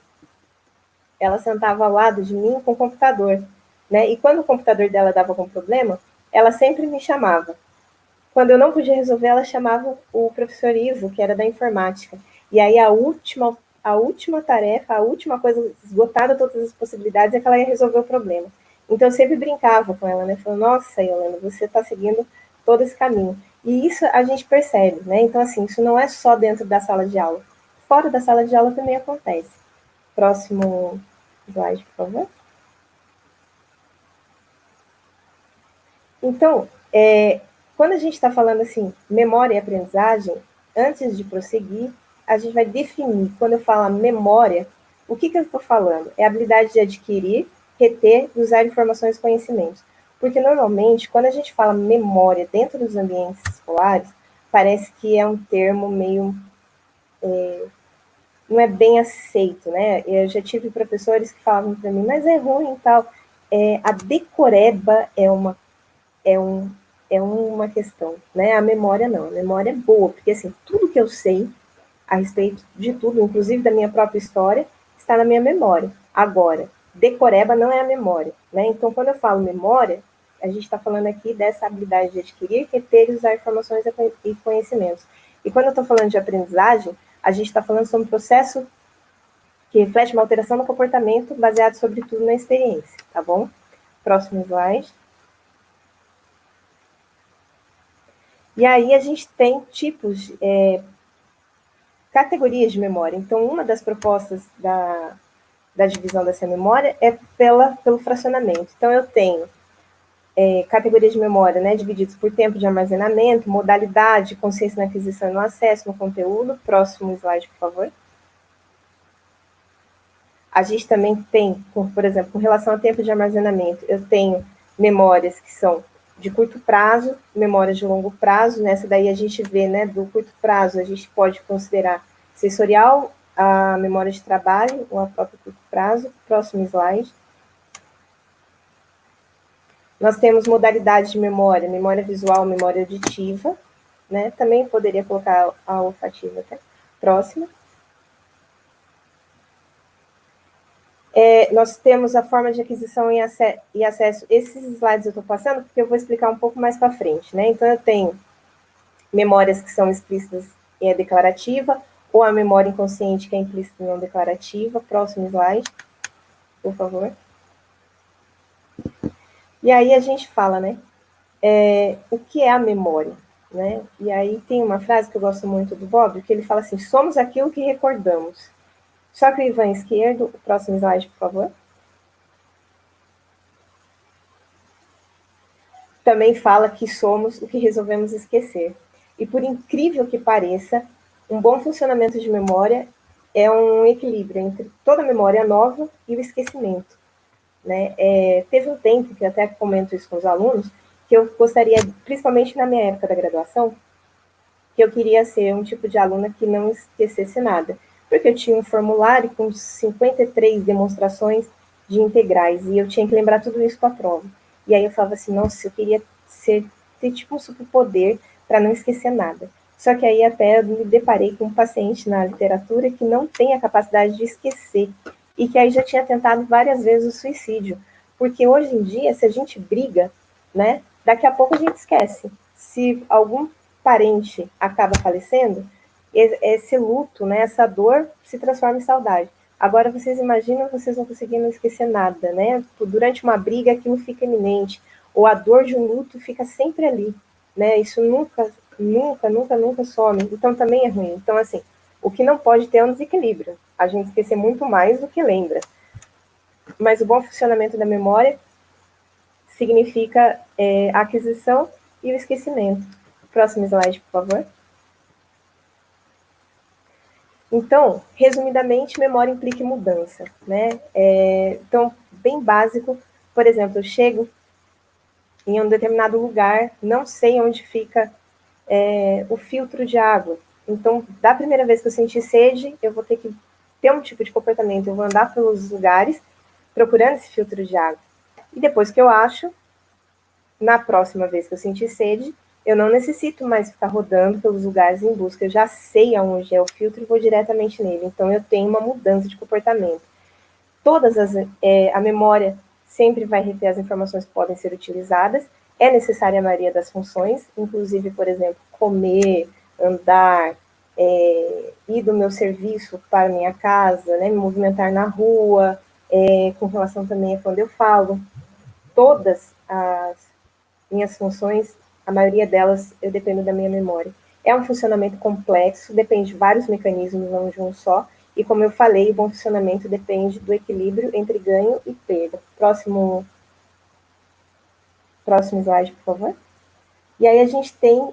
[SPEAKER 2] ela sentava ao lado de mim com o computador, né? E quando o computador dela dava algum problema, ela sempre me chamava. Quando eu não podia resolver, ela chamava o professor Ivo, que era da informática. E aí a última tarefa, a última coisa, esgotada todas as possibilidades, é que ela ia resolver o problema. Então eu sempre brincava com ela, né? Falando, nossa, Yolanda, você está seguindo todo esse caminho. E isso a gente percebe, né? Então, assim, isso não é só dentro da sala de aula. Fora da sala de aula também acontece. Próximo slide, por favor. Então, quando a gente está falando assim, memória e aprendizagem, antes de prosseguir, a gente vai definir, quando eu falo memória, o que eu estou falando? É a habilidade de adquirir, reter e usar informações e conhecimentos. Porque, normalmente, quando a gente fala memória dentro dos ambientes escolares, parece que é um termo meio... não é bem aceito, né? Eu já tive professores que falavam para mim, mas é ruim e tal. A decoreba é uma questão, né? A memória não, a memória é boa, porque assim, tudo que eu sei a respeito de tudo, inclusive da minha própria história, está na minha memória. Agora, decoreba não é a memória, né? Então, quando eu falo memória, a gente está falando aqui dessa habilidade de adquirir, reter e usar informações e conhecimentos. E quando eu estou falando de aprendizagem, a gente está falando sobre um processo que reflete uma alteração no comportamento baseado, sobretudo, na experiência, tá bom? Próximo slide. E aí a gente tem tipos, categorias de memória. Então, uma das propostas da divisão dessa memória é pelo fracionamento. Então, eu tenho categorias de memória, né, divididas por tempo de armazenamento, modalidade, consciência na aquisição e no acesso, no conteúdo. Próximo slide, por favor. A gente também tem, por exemplo, com relação ao tempo de armazenamento, eu tenho memórias que são de curto prazo, memórias de longo prazo. Nessa daí a gente vê, né, do curto prazo, a gente pode considerar sensorial, a memória de trabalho, ou a própria curto prazo. Próximo slide. Nós temos modalidades de memória, memória visual, memória auditiva, né? Também poderia colocar a olfativa até. Próxima. Nós temos a forma de aquisição e acesso. Esses slides eu estou passando porque eu vou explicar um pouco mais para frente, né? Então, eu tenho memórias que são explícitas e é declarativa, ou a memória inconsciente que é implícita e não declarativa. Próximo slide, por favor. E aí a gente fala, né? O que é a memória? né? E aí tem uma frase que eu gosto muito do Bob, que ele fala assim, somos aquilo que recordamos. Só que o Ivan esquerdo, o próximo slide, por favor. Também fala que somos o que resolvemos esquecer. E por incrível que pareça, um bom funcionamento de memória é um equilíbrio entre toda a memória nova e o esquecimento. Né? Teve um tempo, que eu até comento isso com os alunos, que eu gostaria, principalmente na minha época da graduação, que eu queria ser um tipo de aluna que não esquecesse nada. Porque eu tinha um formulário com 53 demonstrações de integrais, e eu tinha que lembrar tudo isso para a prova. E aí eu falava assim, nossa, eu queria ter tipo um superpoder para não esquecer nada. Só que aí até eu me deparei com um paciente na literatura que não tem a capacidade de esquecer, e que aí já tinha tentado várias vezes o suicídio. Porque hoje em dia, se a gente briga, né, daqui a pouco a gente esquece. Se algum parente acaba falecendo, esse luto, né, essa dor se transforma em saudade. Agora vocês imaginam, vocês não conseguindo esquecer nada, né? Durante uma briga aquilo fica iminente, ou a dor de um luto fica sempre ali, né? Isso nunca some. Então também é ruim. Então assim, o que não pode ter é um desequilíbrio. A gente esquecer muito mais do que lembra. Mas o bom funcionamento da memória significa a aquisição e o esquecimento. Próximo slide, por favor. Então, resumidamente, memória implica mudança, né? Então, bem básico, por exemplo, eu chego em um determinado lugar, não sei onde fica o filtro de água. Então, da primeira vez que eu senti sede, eu vou ter que ter um tipo de comportamento, eu vou andar pelos lugares procurando esse filtro de água. E depois que eu acho, na próxima vez que eu sentir sede, eu não necessito mais ficar rodando pelos lugares em busca, eu já sei aonde é o filtro e vou diretamente nele. Então, eu tenho uma mudança de comportamento. A memória sempre vai reter as informações que podem ser utilizadas, é necessária a maioria das funções, inclusive, por exemplo, comer, andar, ir do meu serviço para minha casa, né, me movimentar na rua, com relação também a quando eu falo. Todas as minhas funções, a maioria delas eu dependo da minha memória. É um funcionamento complexo, depende de vários mecanismos, não de um só, e como eu falei, o bom funcionamento depende do equilíbrio entre ganho e perda. Próximo slide, por favor. E aí a gente tem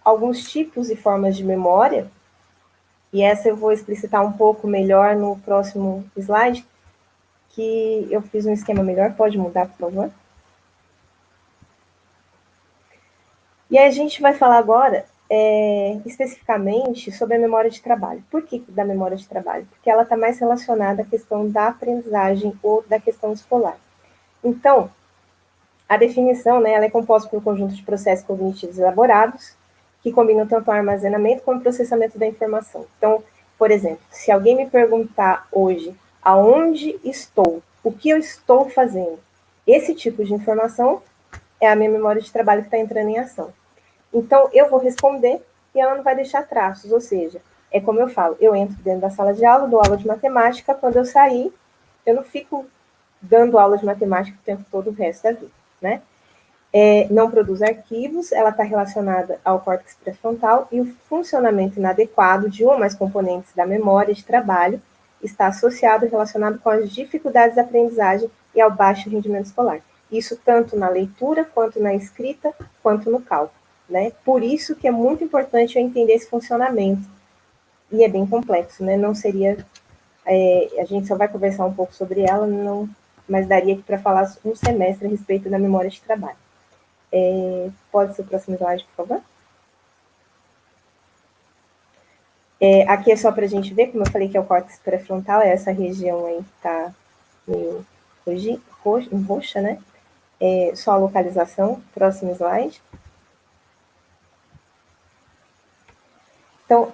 [SPEAKER 2] alguns tipos e formas de memória, e essa eu vou explicitar um pouco melhor no próximo slide, que eu fiz um esquema melhor, pode mudar, por favor? E aí a gente vai falar agora especificamente sobre a memória de trabalho. Por que da memória de trabalho? Porque ela está mais relacionada à questão da aprendizagem ou da questão escolar. Então, a definição, né, ela é composta por um conjunto de processos cognitivos elaborados que combinam tanto o armazenamento como o processamento da informação. Então, por exemplo, se alguém me perguntar hoje aonde estou, o que eu estou fazendo, esse tipo de informação é a minha memória de trabalho que está entrando em ação. Então, eu vou responder e ela não vai deixar traços, ou seja, é como eu falo, eu entro dentro da sala de aula, dou aula de matemática, quando eu sair, eu não fico dando aula de matemática o tempo todo o resto da vida, né? Não produz arquivos, ela está relacionada ao córtex pré-frontal e o funcionamento inadequado de um ou mais componentes da memória de trabalho está associado e relacionado com as dificuldades de aprendizagem e ao baixo rendimento escolar. Isso tanto na leitura, quanto na escrita, quanto no cálculo. Né? Por isso que é muito importante eu entender esse funcionamento. E é bem complexo, né? Não seria... a gente só vai conversar um pouco sobre ela, não, mas daria aqui para falar um semestre a respeito da memória de trabalho. Pode ser o próximo slide, por favor? Aqui é só para a gente ver, como eu falei que é o córtex pré-frontal, é essa região aí que está meio roxa, né? Só a localização. Próximo slide. Então,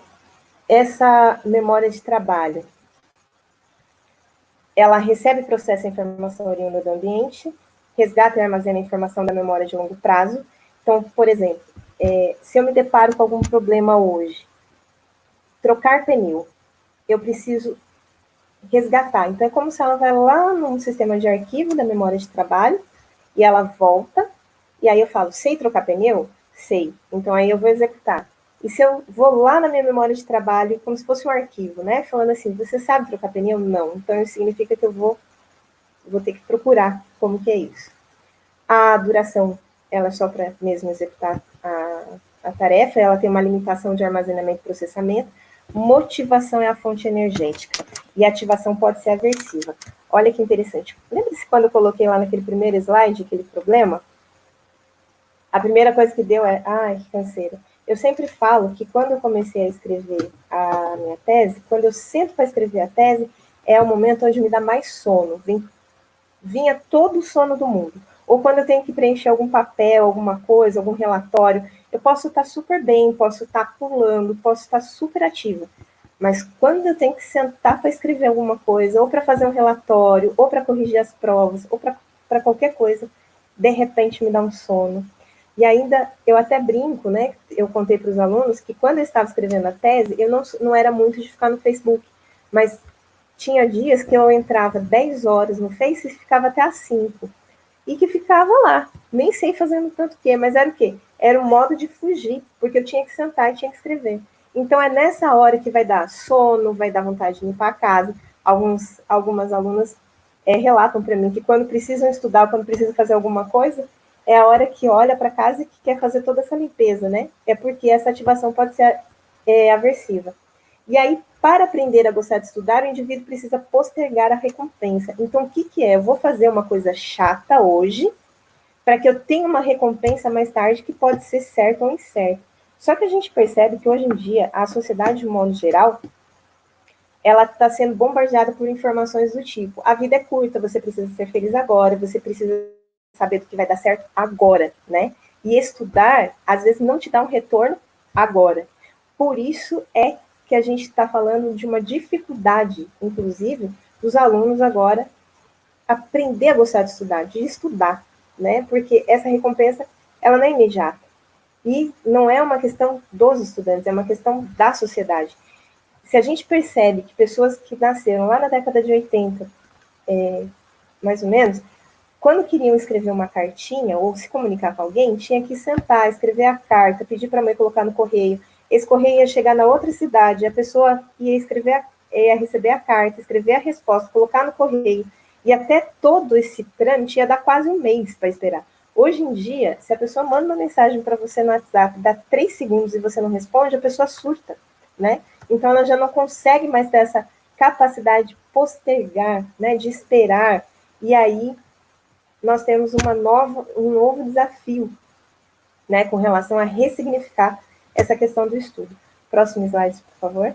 [SPEAKER 2] essa memória de trabalho, ela recebe e processa a informação oriunda do ambiente, resgata e armazena a informação da memória de longo prazo. Então, por exemplo, se eu me deparo com algum problema hoje, trocar pneu, eu preciso resgatar. Então, é como se ela vai lá num sistema de arquivo da memória de trabalho, e ela volta, e aí eu falo, sei trocar pneu? Sei. Então, aí eu vou executar. E se eu vou lá na minha memória de trabalho, como se fosse um arquivo, né? Falando assim, você sabe trocar pneu? Não. Então, isso significa que eu vou ter que procurar como que é isso. A duração, ela é só para mesmo executar a tarefa, ela tem uma limitação de armazenamento e processamento. Motivação é a fonte energética. E a ativação pode ser aversiva. Olha que interessante. Lembra-se quando eu coloquei lá naquele primeiro slide, aquele problema? A primeira coisa que deu é, ai, que canseira. Eu sempre falo que quando eu comecei a escrever a minha tese, quando eu sento para escrever a tese, é o momento onde me dá mais sono. Vinha todo o sono do mundo. Ou quando eu tenho que preencher algum papel, alguma coisa, algum relatório, eu posso estar super bem, posso estar pulando, posso estar super ativa. Mas quando eu tenho que sentar para escrever alguma coisa, ou para fazer um relatório, ou para corrigir as provas, ou para qualquer coisa, de repente me dá um sono. E ainda, eu até brinco, né? Eu contei para os alunos que quando eu estava escrevendo a tese, eu não era muito de ficar no Facebook, mas tinha dias que eu entrava 10 horas no Face e ficava até às 5. E que ficava lá, nem sei fazendo tanto que, mas era o quê? Era um modo de fugir, porque eu tinha que sentar e tinha que escrever. Então é nessa hora que vai dar sono, vai dar vontade de limpar a casa. Algumas alunas relatam para mim que quando precisam estudar, quando precisam fazer alguma coisa, é a hora que olha para casa e que quer fazer toda essa limpeza, né? É porque essa ativação pode ser aversiva. E aí, para aprender a gostar de estudar, o indivíduo precisa postergar a recompensa. Então, o que é? Eu vou fazer uma coisa chata hoje, para que eu tenha uma recompensa mais tarde, que pode ser certa ou incerta. Só que a gente percebe que hoje em dia, a sociedade, de modo geral, ela está sendo bombardeada por informações do tipo: a vida é curta, você precisa ser feliz agora, você precisa saber do que vai dar certo agora, né? E estudar, às vezes, não te dá um retorno agora. Por isso é que a gente está falando de uma dificuldade, inclusive, dos alunos agora aprender a gostar de estudar, né? Porque essa recompensa, ela não é imediata. E não é uma questão dos estudantes, é uma questão da sociedade. Se a gente percebe que pessoas que nasceram lá na década de 80, mais ou menos, quando queriam escrever uma cartinha ou se comunicar com alguém, tinha que sentar, escrever a carta, pedir para a mãe colocar no correio. Esse correio ia chegar na outra cidade, a pessoa ia receber a carta, escrever a resposta, colocar no correio. E até todo esse trâmite ia dar quase um mês para esperar. Hoje em dia, se a pessoa manda uma mensagem para você no WhatsApp, dá 3 segundos e você não responde, a pessoa surta, né? Então ela já não consegue mais ter essa capacidade de postergar, né, de esperar. E aí nós temos um novo desafio, né, com relação a ressignificar essa questão do estudo. Próximo slide, por favor.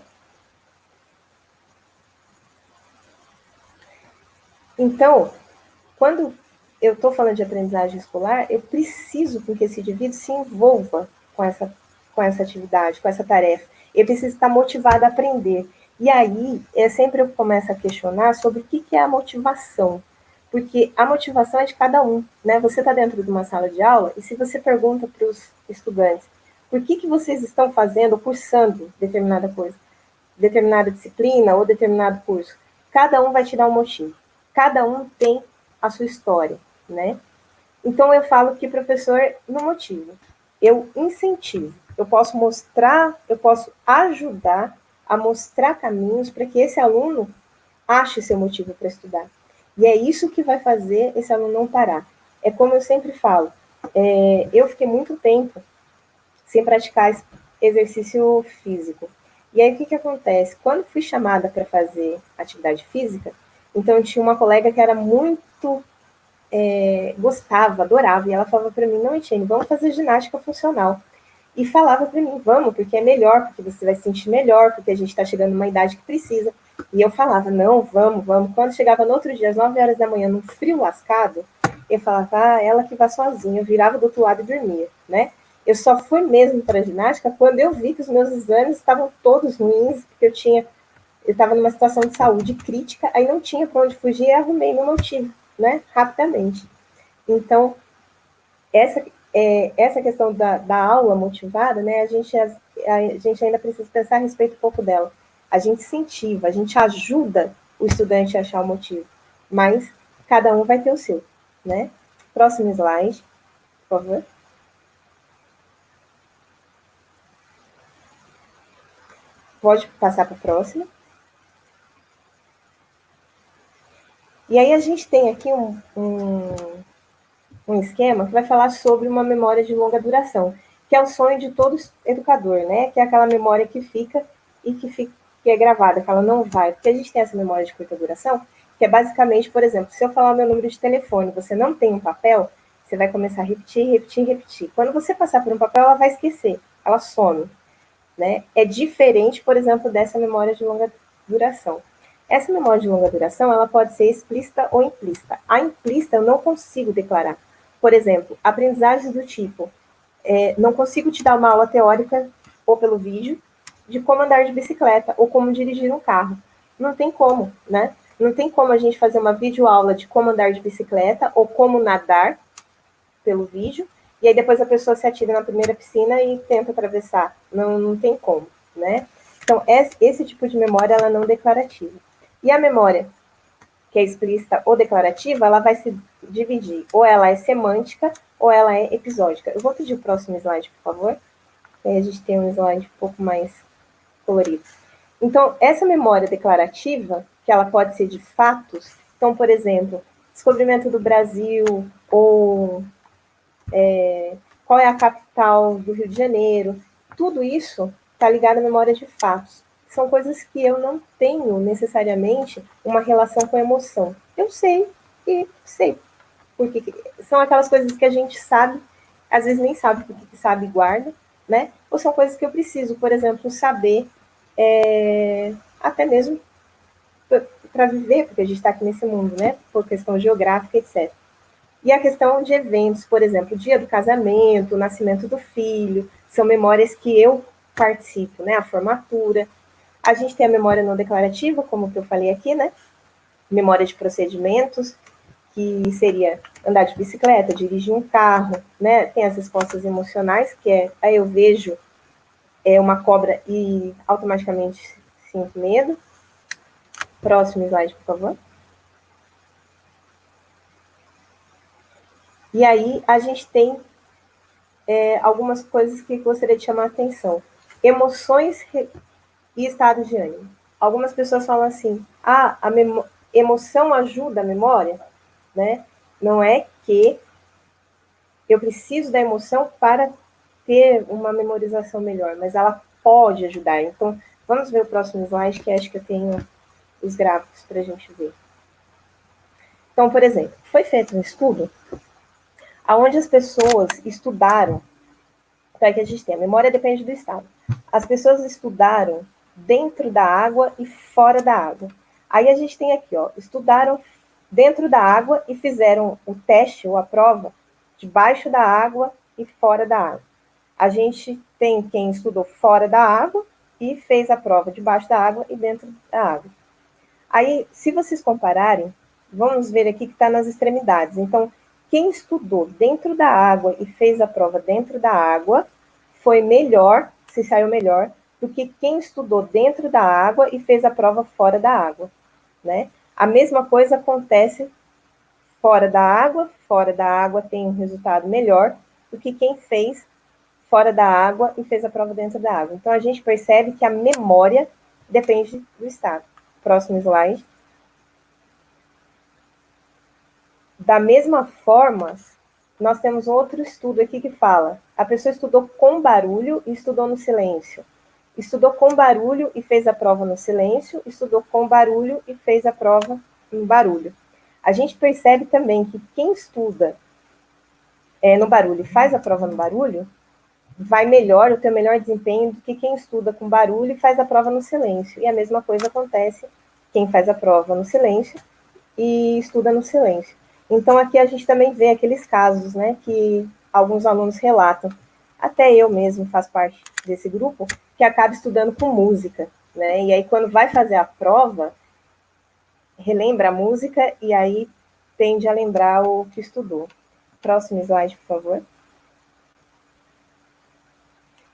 [SPEAKER 2] Então, quando eu estou falando de aprendizagem escolar, eu preciso que esse indivíduo se envolva com essa atividade, com essa tarefa. Ele precisa estar motivado a aprender. E aí, sempre eu começo a questionar sobre o que é a motivação. Porque a motivação é de cada um, né? Você está dentro de uma sala de aula e se você pergunta para os estudantes por que vocês estão fazendo, cursando determinada coisa, determinada disciplina ou determinado curso, cada um vai te dar um motivo. Cada um tem a sua história, né? Então eu falo que professor não motiva, eu incentivo, eu posso mostrar, eu posso ajudar a mostrar caminhos para que esse aluno ache seu motivo para estudar. E é isso que vai fazer esse aluno não parar. É como eu sempre falo, eu fiquei muito tempo sem praticar exercício físico. E aí o que acontece? Quando fui chamada para fazer atividade física, então tinha uma colega que era muito gostava, adorava, e ela falava para mim: não, Etienne, vamos fazer ginástica funcional. E falava para mim: vamos, porque é melhor, porque você vai se sentir melhor, porque a gente está chegando numa idade que precisa. E eu falava: não, vamos, vamos. Quando chegava no outro dia, às 9 horas da manhã, num frio lascado, eu falava: ah, ela que vai sozinha. Eu virava do outro lado e dormia, né? Eu só fui mesmo para a ginástica quando eu vi que os meus exames estavam todos ruins, porque eu estava numa situação de saúde crítica, aí não tinha para onde fugir e arrumei meu motivo, né, rapidamente. Então, essa questão da aula motivada, né, a gente ainda precisa pensar a respeito um pouco dela. A gente incentiva, a gente ajuda o estudante a achar o motivo, mas cada um vai ter o seu, né? Próximo slide, por favor. Pode passar para a próxima. E aí a gente tem aqui um esquema que vai falar sobre uma memória de longa duração, que é o sonho de todo educador, né? Que é aquela memória que fica e que é gravada, que ela não vai. Porque a gente tem essa memória de curta duração, que é basicamente, por exemplo, se eu falar o meu número de telefone, você não tem um papel, você vai começar a repetir, repetir, repetir. Quando você passar por um papel, ela vai esquecer, ela some, né? É diferente, por exemplo, dessa memória de longa duração. Essa memória de longa duração, ela pode ser explícita ou implícita. A implícita eu não consigo declarar. Por exemplo, aprendizagens do tipo, não consigo te dar uma aula teórica ou pelo vídeo de como andar de bicicleta ou como dirigir um carro. Não tem como, né? Não tem como a gente fazer uma videoaula de como andar de bicicleta ou como nadar pelo vídeo, e aí depois a pessoa se atira na primeira piscina e tenta atravessar. Não tem como, né? Então, esse tipo de memória, ela não é declarativa. E a memória que é explícita ou declarativa, ela vai se dividir. Ou ela é semântica, ou ela é episódica. Eu vou pedir o próximo slide, por favor. Aí a gente tem um slide um pouco mais colorido. Então, essa memória declarativa, que ela pode ser de fatos, então, por exemplo, descobrimento do Brasil, ou qual é a capital do Rio de Janeiro, tudo isso está ligado à memória de fatos. São coisas que eu não tenho necessariamente uma relação com a emoção. Eu sei e sei. Porque são aquelas coisas que a gente sabe, às vezes nem sabe porque sabe e guarda, né? Ou são coisas que eu preciso, por exemplo, saber, até mesmo para viver, porque a gente está aqui nesse mundo, né? Por questão geográfica, etc. E a questão de eventos, por exemplo, o dia do casamento, o nascimento do filho, são memórias que eu participo, né? A formatura. A gente tem a memória não declarativa, como que eu falei aqui, né? Memória de procedimentos, que seria andar de bicicleta, dirigir um carro, né? Tem as respostas emocionais, que é aí eu vejo uma cobra e automaticamente sinto medo. Próximo slide, por favor. E aí a gente tem algumas coisas que gostaria de chamar a atenção. Emoções e estado de ânimo. Algumas pessoas falam assim, a emoção ajuda a memória, né? Não é que eu preciso da emoção para ter uma memorização melhor, mas ela pode ajudar. Então, vamos ver o próximo slide, que acho que eu tenho os gráficos para a gente ver. Então, por exemplo, foi feito um estudo onde as pessoas estudaram, para que a gente tenha, a memória depende do estado. As pessoas estudaram dentro da água e fora da água. Aí a gente tem aqui, ó, estudaram dentro da água e fizeram o teste ou a prova debaixo da água e fora da água. A gente tem quem estudou fora da água e fez a prova debaixo da água e dentro da água. Aí, se vocês compararem, vamos ver aqui que está nas extremidades. Então, quem estudou dentro da água e fez a prova dentro da água foi melhor, se saiu melhor, do que quem estudou dentro da água e fez a prova fora da água, né? A mesma coisa acontece fora da água tem um resultado melhor do que quem fez fora da água e fez a prova dentro da água. Então, a gente percebe que a memória depende do estado. Próximo slide. Da mesma forma, nós temos outro estudo aqui que fala, a pessoa estudou com barulho e estudou no silêncio. Estudou com barulho e fez a prova no silêncio, estudou com barulho e fez a prova no barulho. A gente percebe também que quem estuda no barulho e faz a prova no barulho, vai melhor, ter melhor desempenho do que quem estuda com barulho e faz a prova no silêncio. E a mesma coisa acontece quem faz a prova no silêncio e estuda no silêncio. Então, aqui a gente também vê aqueles casos, né, que alguns alunos relatam. Até eu mesmo faço parte desse grupo, que acaba estudando com música, né? E aí, quando vai fazer a prova, relembra a música e aí tende a lembrar o que estudou. Próximo slide, por favor.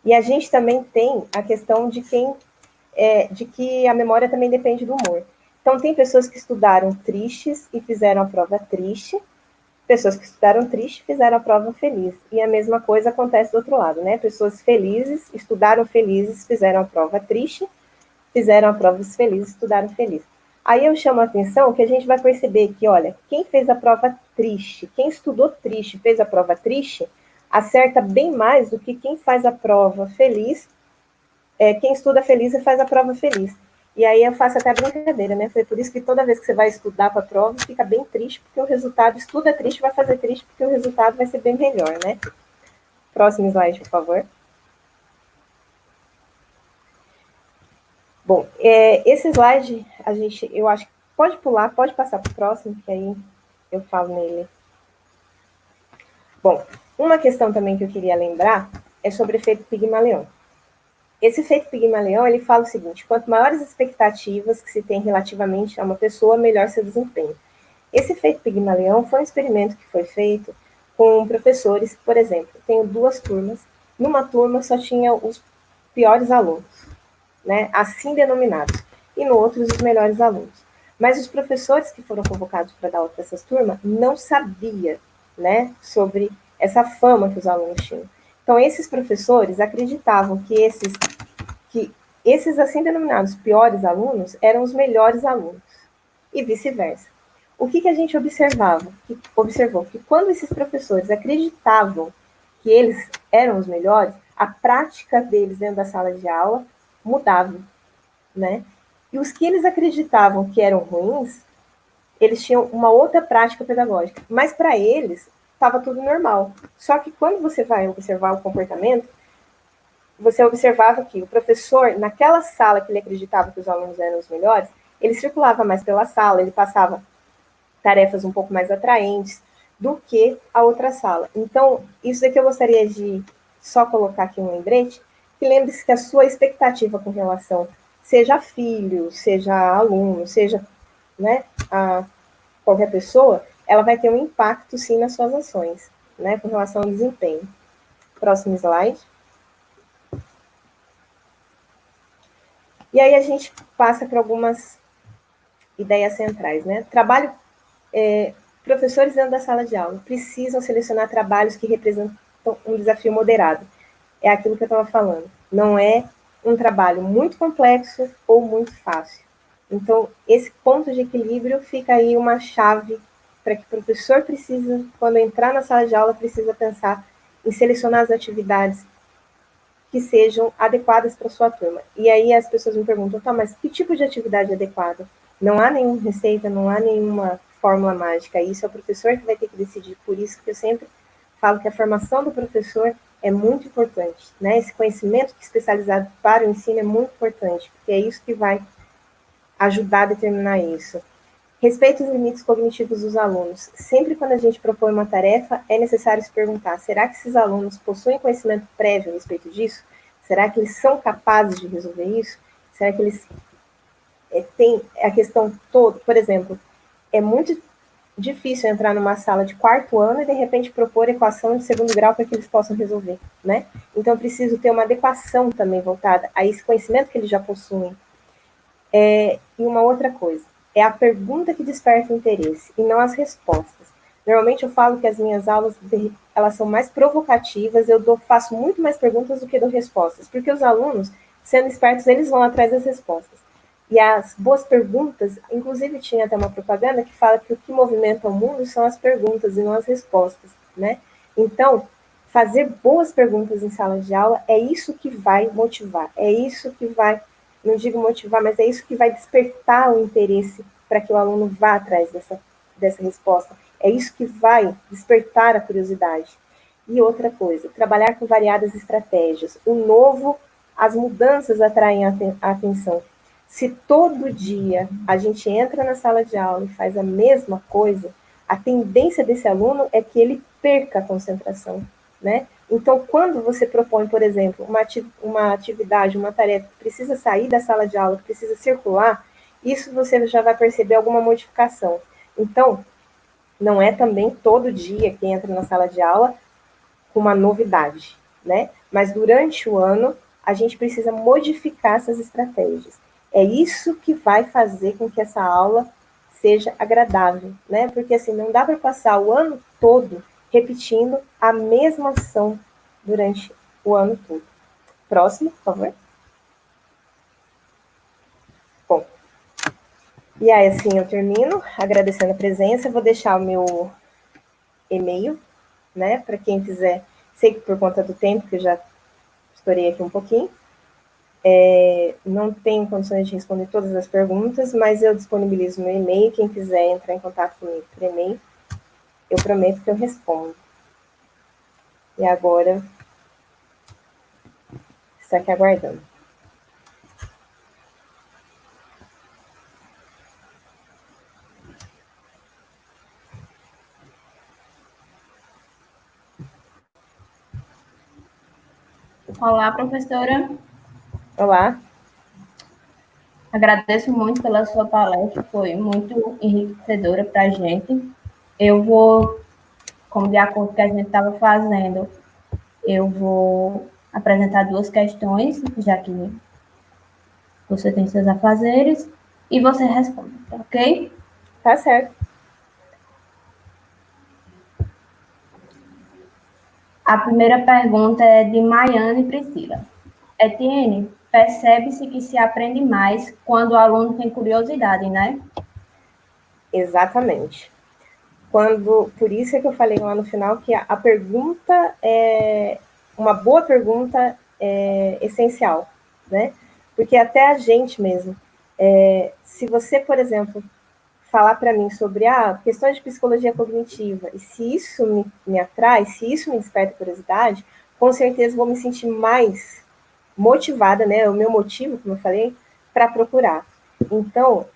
[SPEAKER 2] E a gente também tem a questão de que a memória também depende do humor. Então, tem pessoas que estudaram tristes e fizeram a prova triste, pessoas que estudaram triste fizeram a prova feliz. E a mesma coisa acontece do outro lado, né? Pessoas felizes, estudaram felizes, fizeram a prova triste, fizeram a prova felizes, estudaram felizes. Aí eu chamo a atenção que a gente vai perceber que, olha, quem fez a prova triste, quem estudou triste, fez a prova triste, acerta bem mais do que quem faz a prova feliz, quem estuda feliz e faz a prova feliz. E aí eu faço até a brincadeira, né? Foi por isso que toda vez que você vai estudar para a prova, fica bem triste, porque o resultado, estuda triste, vai fazer triste, porque o resultado vai ser bem melhor, né? Próximo slide, por favor. Bom, esse slide, eu acho que pode pular, pode passar para o próximo, que aí eu falo nele. Bom, uma questão também que eu queria lembrar é sobre o efeito Pigmalion. Esse efeito Pigmalion, ele fala o seguinte: quanto maiores expectativas que se tem relativamente a uma pessoa, melhor seu desempenho. Esse efeito Pigmalion foi um experimento que foi feito com professores, por exemplo, tenho 2 turmas, numa turma só tinha os piores alunos, né, assim denominados, e no outro os melhores alunos. Mas os professores que foram convocados para dar aula para essas turmas não sabiam, né, sobre essa fama que os alunos tinham. Então, esses professores acreditavam que esses assim denominados piores alunos eram os melhores alunos, e vice-versa. O que a gente observou que quando esses professores acreditavam que eles eram os melhores, a prática deles dentro da sala de aula mudava, né? E os que eles acreditavam que eram ruins, eles tinham uma outra prática pedagógica, mas para eles estava tudo normal. Só que quando você vai observar o comportamento, você observava que o professor, naquela sala que ele acreditava que os alunos eram os melhores, ele circulava mais pela sala, ele passava tarefas um pouco mais atraentes do que a outra sala. Então, isso daqui eu gostaria de só colocar aqui um lembrete, que lembre-se que a sua expectativa com relação, seja filho, seja aluno, seja, né, a qualquer pessoa, ela vai ter um impacto, sim, nas suas ações, né, com relação ao desempenho. Próximo slide. E aí a gente passa para algumas ideias centrais, né? Professores dentro da sala de aula precisam selecionar trabalhos que representam um desafio moderado. É aquilo que eu estava falando. Não é um trabalho muito complexo ou muito fácil. Então, esse ponto de equilíbrio fica aí uma chave para que o professor precisa, quando entrar na sala de aula, precisa pensar em selecionar as atividades que sejam adequadas para a sua turma. E aí as pessoas me perguntam, tá, mas que tipo de atividade é adequada? Não há nenhuma receita, não há nenhuma fórmula mágica. Isso é o professor que vai ter que decidir. Por isso que eu sempre falo que a formação do professor é muito importante, né? Esse conhecimento especializado para o ensino é muito importante, porque é isso que vai ajudar a determinar isso. Respeito os limites cognitivos dos alunos. Sempre quando a gente propõe uma tarefa, é necessário se perguntar, será que esses alunos possuem conhecimento prévio a respeito disso? Será que eles são capazes de resolver isso? Será que eles têm a questão toda? Por exemplo, é muito difícil entrar numa sala de 4º ano e, de repente, propor equação de 2º grau para que eles possam resolver, né? Então, eu preciso ter uma adequação também voltada a esse conhecimento que eles já possuem. E uma outra coisa, é a pergunta que desperta o interesse, e não as respostas. Normalmente eu falo que as minhas aulas, elas são mais provocativas, faço muito mais perguntas do que dou respostas, porque os alunos, sendo espertos, eles vão atrás das respostas. E as boas perguntas, inclusive tinha até uma propaganda que fala que o que movimenta o mundo são as perguntas e não as respostas, né? Então, fazer boas perguntas em sala de aula é isso que vai motivar, é isso que vai, não digo motivar, mas é isso que vai despertar o interesse para que o aluno vá atrás dessa resposta. É isso que vai despertar a curiosidade. E outra coisa, trabalhar com variadas estratégias. O novo, as mudanças atraem a atenção. Se todo dia a gente entra na sala de aula e faz a mesma coisa, a tendência desse aluno é que ele perca a concentração, né? Então, quando você propõe, por exemplo, uma atividade, uma tarefa que precisa sair da sala de aula, que precisa circular, isso você já vai perceber alguma modificação. Então, não é também todo dia que entra na sala de aula com uma novidade, né? Mas durante o ano, a gente precisa modificar essas estratégias. É isso que vai fazer com que essa aula seja agradável, né? Porque assim, não dá para passar o ano todo repetindo a mesma ação durante o ano todo. Próximo, por favor. E aí, assim, eu termino agradecendo a presença, vou deixar o meu e-mail, né, para quem quiser, sei que por conta do tempo, que eu já estourei aqui um pouquinho, não tenho condições de responder todas as perguntas, mas eu disponibilizo meu e-mail, quem quiser entrar em contato comigo por e-mail, eu prometo que eu respondo. E agora, estou aqui aguardando.
[SPEAKER 1] Olá, professora.
[SPEAKER 2] Olá.
[SPEAKER 1] Agradeço muito pela sua palestra, foi muito enriquecedora para a gente. Eu vou, como de acordo com o que a gente estava fazendo, eu vou apresentar duas questões, já que você tem seus afazeres, e você responde, tá ok?
[SPEAKER 2] Tá certo.
[SPEAKER 1] A primeira pergunta é de Maiane Priscila. Etienne, percebe-se que se aprende mais quando o aluno tem curiosidade, né?
[SPEAKER 2] Exatamente. Por isso é que eu falei lá no final que a pergunta é uma boa pergunta é essencial, né? Porque até a gente mesmo, se você, por exemplo, falar para mim sobre questões de psicologia cognitiva, e se isso me atrai, se isso me desperta curiosidade, com certeza vou me sentir mais motivada, né? O meu motivo, como eu falei, para procurar. Então,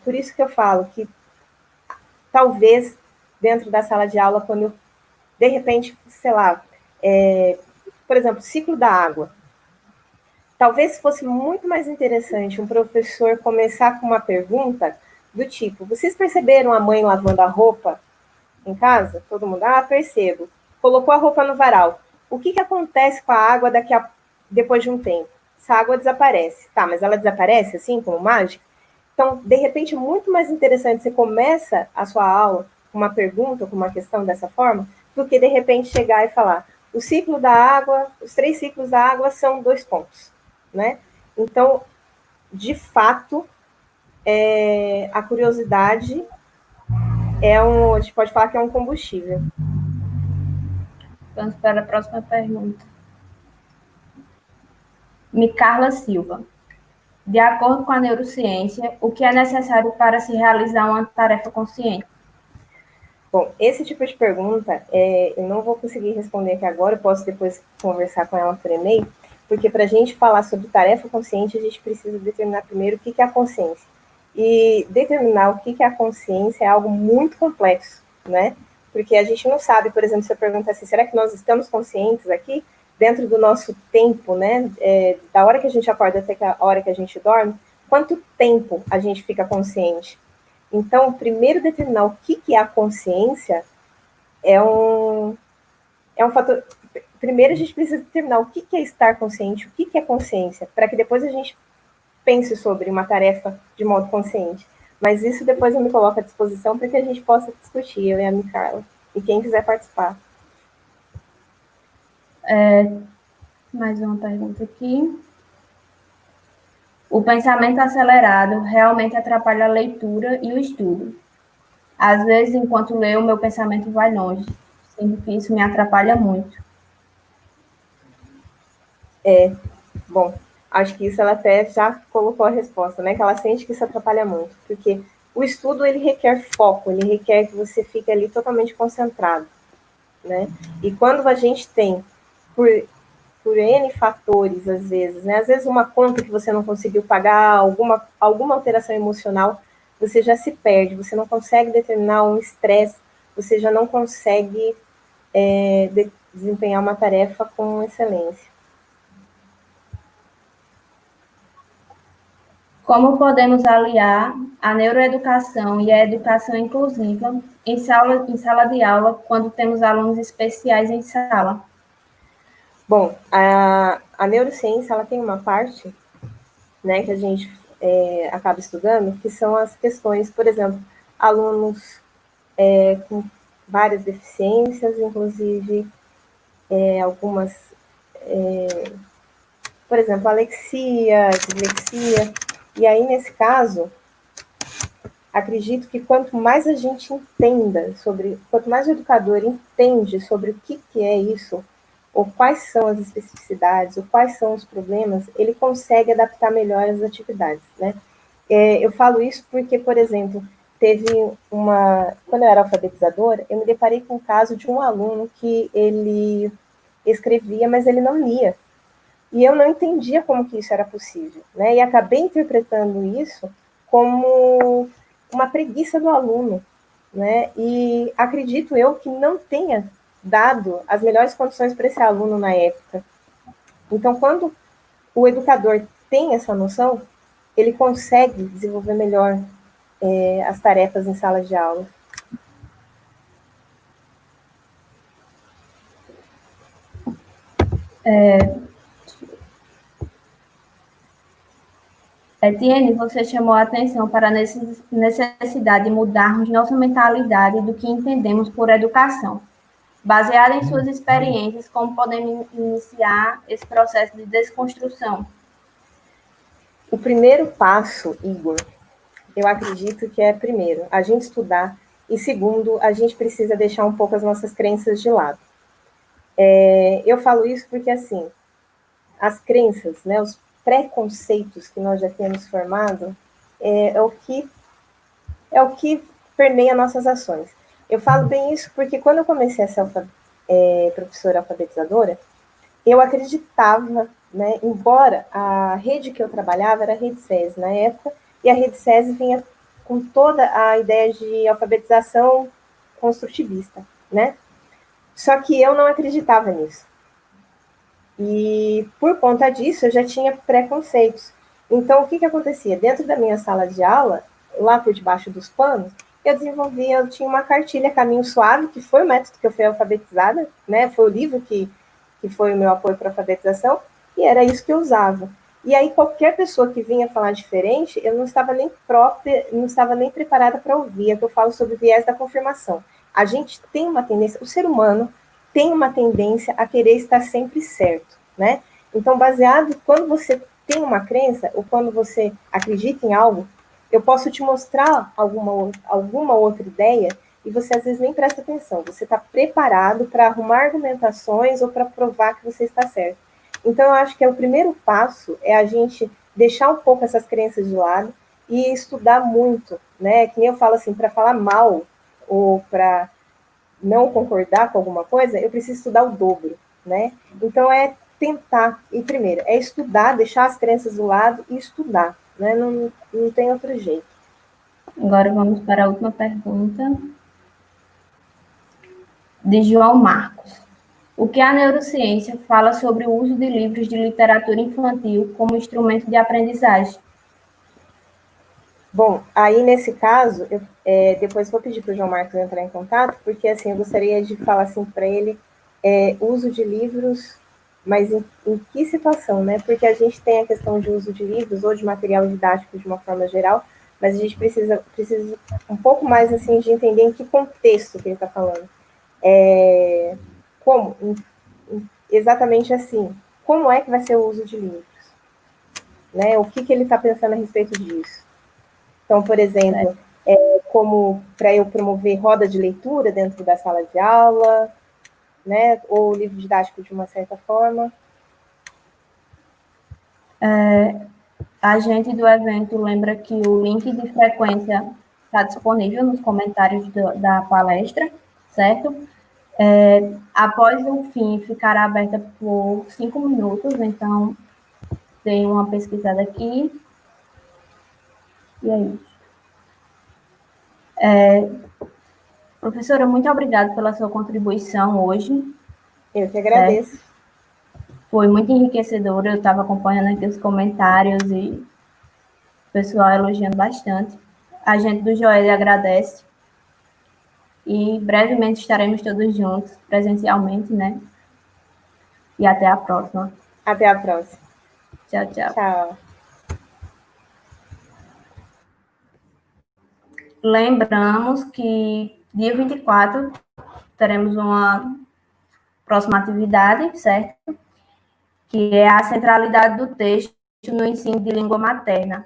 [SPEAKER 2] por isso que eu falo que talvez dentro da sala de aula, quando eu, de repente, sei lá, por exemplo, ciclo da água. Talvez fosse muito mais interessante um professor começar com uma pergunta do tipo: vocês perceberam a mãe lavando a roupa em casa? Todo mundo, percebo. Colocou a roupa no varal. O que acontece com a água depois de um tempo? Essa água desaparece. Tá, mas ela desaparece assim, como mágica? Então, de repente, é muito mais interessante você começa a sua aula com uma pergunta, com uma questão dessa forma, do que de repente chegar e falar: o ciclo da água, os 3 ciclos da água são 2 pontos, né? Então, de fato, a curiosidade a gente pode falar que é um combustível.
[SPEAKER 1] Vamos para a próxima pergunta. Micarla Silva. De acordo com a neurociência, o que é necessário para se realizar uma tarefa consciente?
[SPEAKER 2] Bom, esse tipo de pergunta eu não vou conseguir responder aqui agora, eu posso depois conversar com ela por e-mail, porque para a gente falar sobre tarefa consciente, a gente precisa determinar primeiro o que é a consciência. E determinar o que é a consciência é algo muito complexo, né? Porque a gente não sabe, por exemplo, se eu perguntar assim, será que nós estamos conscientes aqui, dentro do nosso tempo, né? Da hora que a gente acorda até a hora que a gente dorme, quanto tempo a gente fica consciente? Então, primeiro determinar o que é a consciência é um fator. Primeiro, a gente precisa determinar o que é estar consciente, o que é consciência, para que depois a gente pense sobre uma tarefa de modo consciente. Mas isso depois eu me coloco à disposição para que a gente possa discutir, eu e a Micarla, e quem quiser participar.
[SPEAKER 1] Mais uma pergunta aqui. O pensamento acelerado realmente atrapalha a leitura e o estudo. Às vezes, enquanto leio, o meu pensamento vai longe. Sinto que isso me atrapalha muito.
[SPEAKER 2] Bom, acho que isso ela até já colocou a resposta, né? Que ela sente que isso atrapalha muito, porque o estudo ele requer foco, ele requer que você fique ali totalmente concentrado, né? E quando a gente tem por N fatores, às vezes, né? Às vezes uma conta que você não conseguiu pagar, alguma alteração emocional, você já se perde, você não consegue determinar um estresse, você já não consegue desempenhar uma tarefa com excelência.
[SPEAKER 1] Como podemos aliar a neuroeducação e a educação inclusiva em sala de aula quando temos alunos especiais em sala?
[SPEAKER 2] Bom, a neurociência ela tem uma parte, né, que a gente acaba estudando, que são as questões, por exemplo, alunos com várias deficiências, inclusive algumas, por exemplo, alexia, dislexia. E aí, nesse caso, Acredito que quanto mais a gente entenda sobre, quanto mais o educador entende sobre o que é isso, ou quais são as especificidades, ou quais são os problemas, ele consegue adaptar melhor as atividades, né? Eu falo isso porque, por exemplo, quando eu era alfabetizadora, eu me deparei com o caso de um aluno que ele escrevia, mas ele não lia. E eu não entendia como que isso era possível, né? E acabei interpretando isso como uma preguiça do aluno, né? E acredito eu que não tenha dado as melhores condições para esse aluno na época. Então, quando o educador tem essa noção, ele consegue desenvolver melhor as tarefas em sala de aula.
[SPEAKER 1] Etienne, você chamou a atenção para a necessidade de mudarmos nossa mentalidade do que entendemos por educação. Baseada em suas experiências, como podemos iniciar esse processo de desconstrução?
[SPEAKER 2] O primeiro passo, Igor, eu acredito que é, primeiro, a gente estudar, e segundo, a gente precisa deixar um pouco as nossas crenças de lado. Eu falo isso porque, assim, as crenças, né, os preconceitos que nós já temos formado, é o que permeia nossas ações. Eu falo bem isso porque quando eu comecei a ser professora alfabetizadora, eu acreditava, né, embora a rede que eu trabalhava era a Rede SESI na época, e a Rede SESI vinha com toda a ideia de alfabetização construtivista, né? Só que eu não acreditava nisso. E por conta disso, eu já tinha preconceitos. Então, o que acontecia? Dentro da minha sala de aula, lá por debaixo dos panos, eu tinha uma cartilha Caminho Suave, que foi o método que eu fui alfabetizada, né? Foi o livro que foi o meu apoio para a alfabetização, e era isso que eu usava. E aí, qualquer pessoa que vinha falar diferente, eu não estava nem não estava nem preparada para ouvir. É que eu falo sobre o viés da confirmação. A gente tem uma tendência, o ser humano tem uma tendência a querer estar sempre certo, né? Então, baseado, quando você tem uma crença, ou quando você acredita em algo, eu posso te mostrar alguma outra ideia e você às vezes nem presta atenção. Você está preparado para arrumar argumentações ou para provar que você está certo. Então, eu acho que o primeiro passo é a gente deixar um pouco essas crenças de lado e estudar muito, né? Que nem eu falo assim, para falar mal ou para não concordar com alguma coisa, eu preciso estudar o dobro, né? Então, é tentar, e primeiro, é estudar, deixar as crenças do lado e estudar, né? Não tem outro jeito.
[SPEAKER 1] Agora vamos para a última pergunta, de João Marcos. O que a neurociência fala sobre o uso de livros de literatura infantil como instrumento de aprendizagem?
[SPEAKER 2] Bom, aí nesse caso, depois vou pedir para o João Marcos entrar em contato, porque assim, eu gostaria de falar assim para ele, uso de livros, mas em que situação, né? Porque a gente tem a questão de uso de livros ou de material didático de uma forma geral, mas a gente precisa um pouco mais assim de entender em que contexto que ele está falando. Como? Exatamente assim. Como é que vai ser o uso de livros? Né? O que ele está pensando a respeito disso? Então, por exemplo, como para eu promover roda de leitura dentro da sala de aula, né? Ou livro didático de uma certa forma.
[SPEAKER 1] A gente do evento lembra que o link de frequência está disponível nos comentários da palestra, certo? Após o fim, ficará aberta por 5 minutos, então dei uma pesquisada aqui. E é isso. Professora, muito obrigada pela sua contribuição hoje.
[SPEAKER 2] Eu que agradeço.
[SPEAKER 1] Certo? Foi muito enriquecedor, eu estava acompanhando aqui os comentários e o pessoal elogiando bastante. A gente do Joel agradece e brevemente estaremos todos juntos, presencialmente, né? E até a próxima.
[SPEAKER 2] Até a próxima.
[SPEAKER 1] Tchau, tchau.
[SPEAKER 2] Tchau.
[SPEAKER 1] Lembramos que dia 24 teremos uma próxima atividade, certo? Que é a centralidade do texto no ensino de língua materna.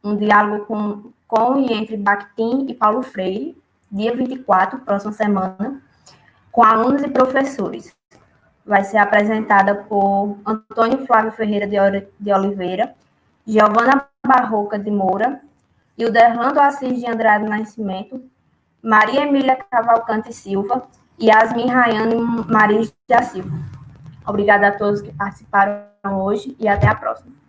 [SPEAKER 1] um diálogo com e entre Bakhtin e Paulo Freire, dia 24, próxima semana, com alunos e professores. Vai ser apresentada por Antônio Flávio Ferreira de Oliveira, Giovana Barroca de Moura, Hilderlando Assis de Andrade Nascimento, Maria Emília Cavalcante Silva e Yasmin Rayane Maris da Silva. Obrigada a todos que participaram hoje e até a próxima.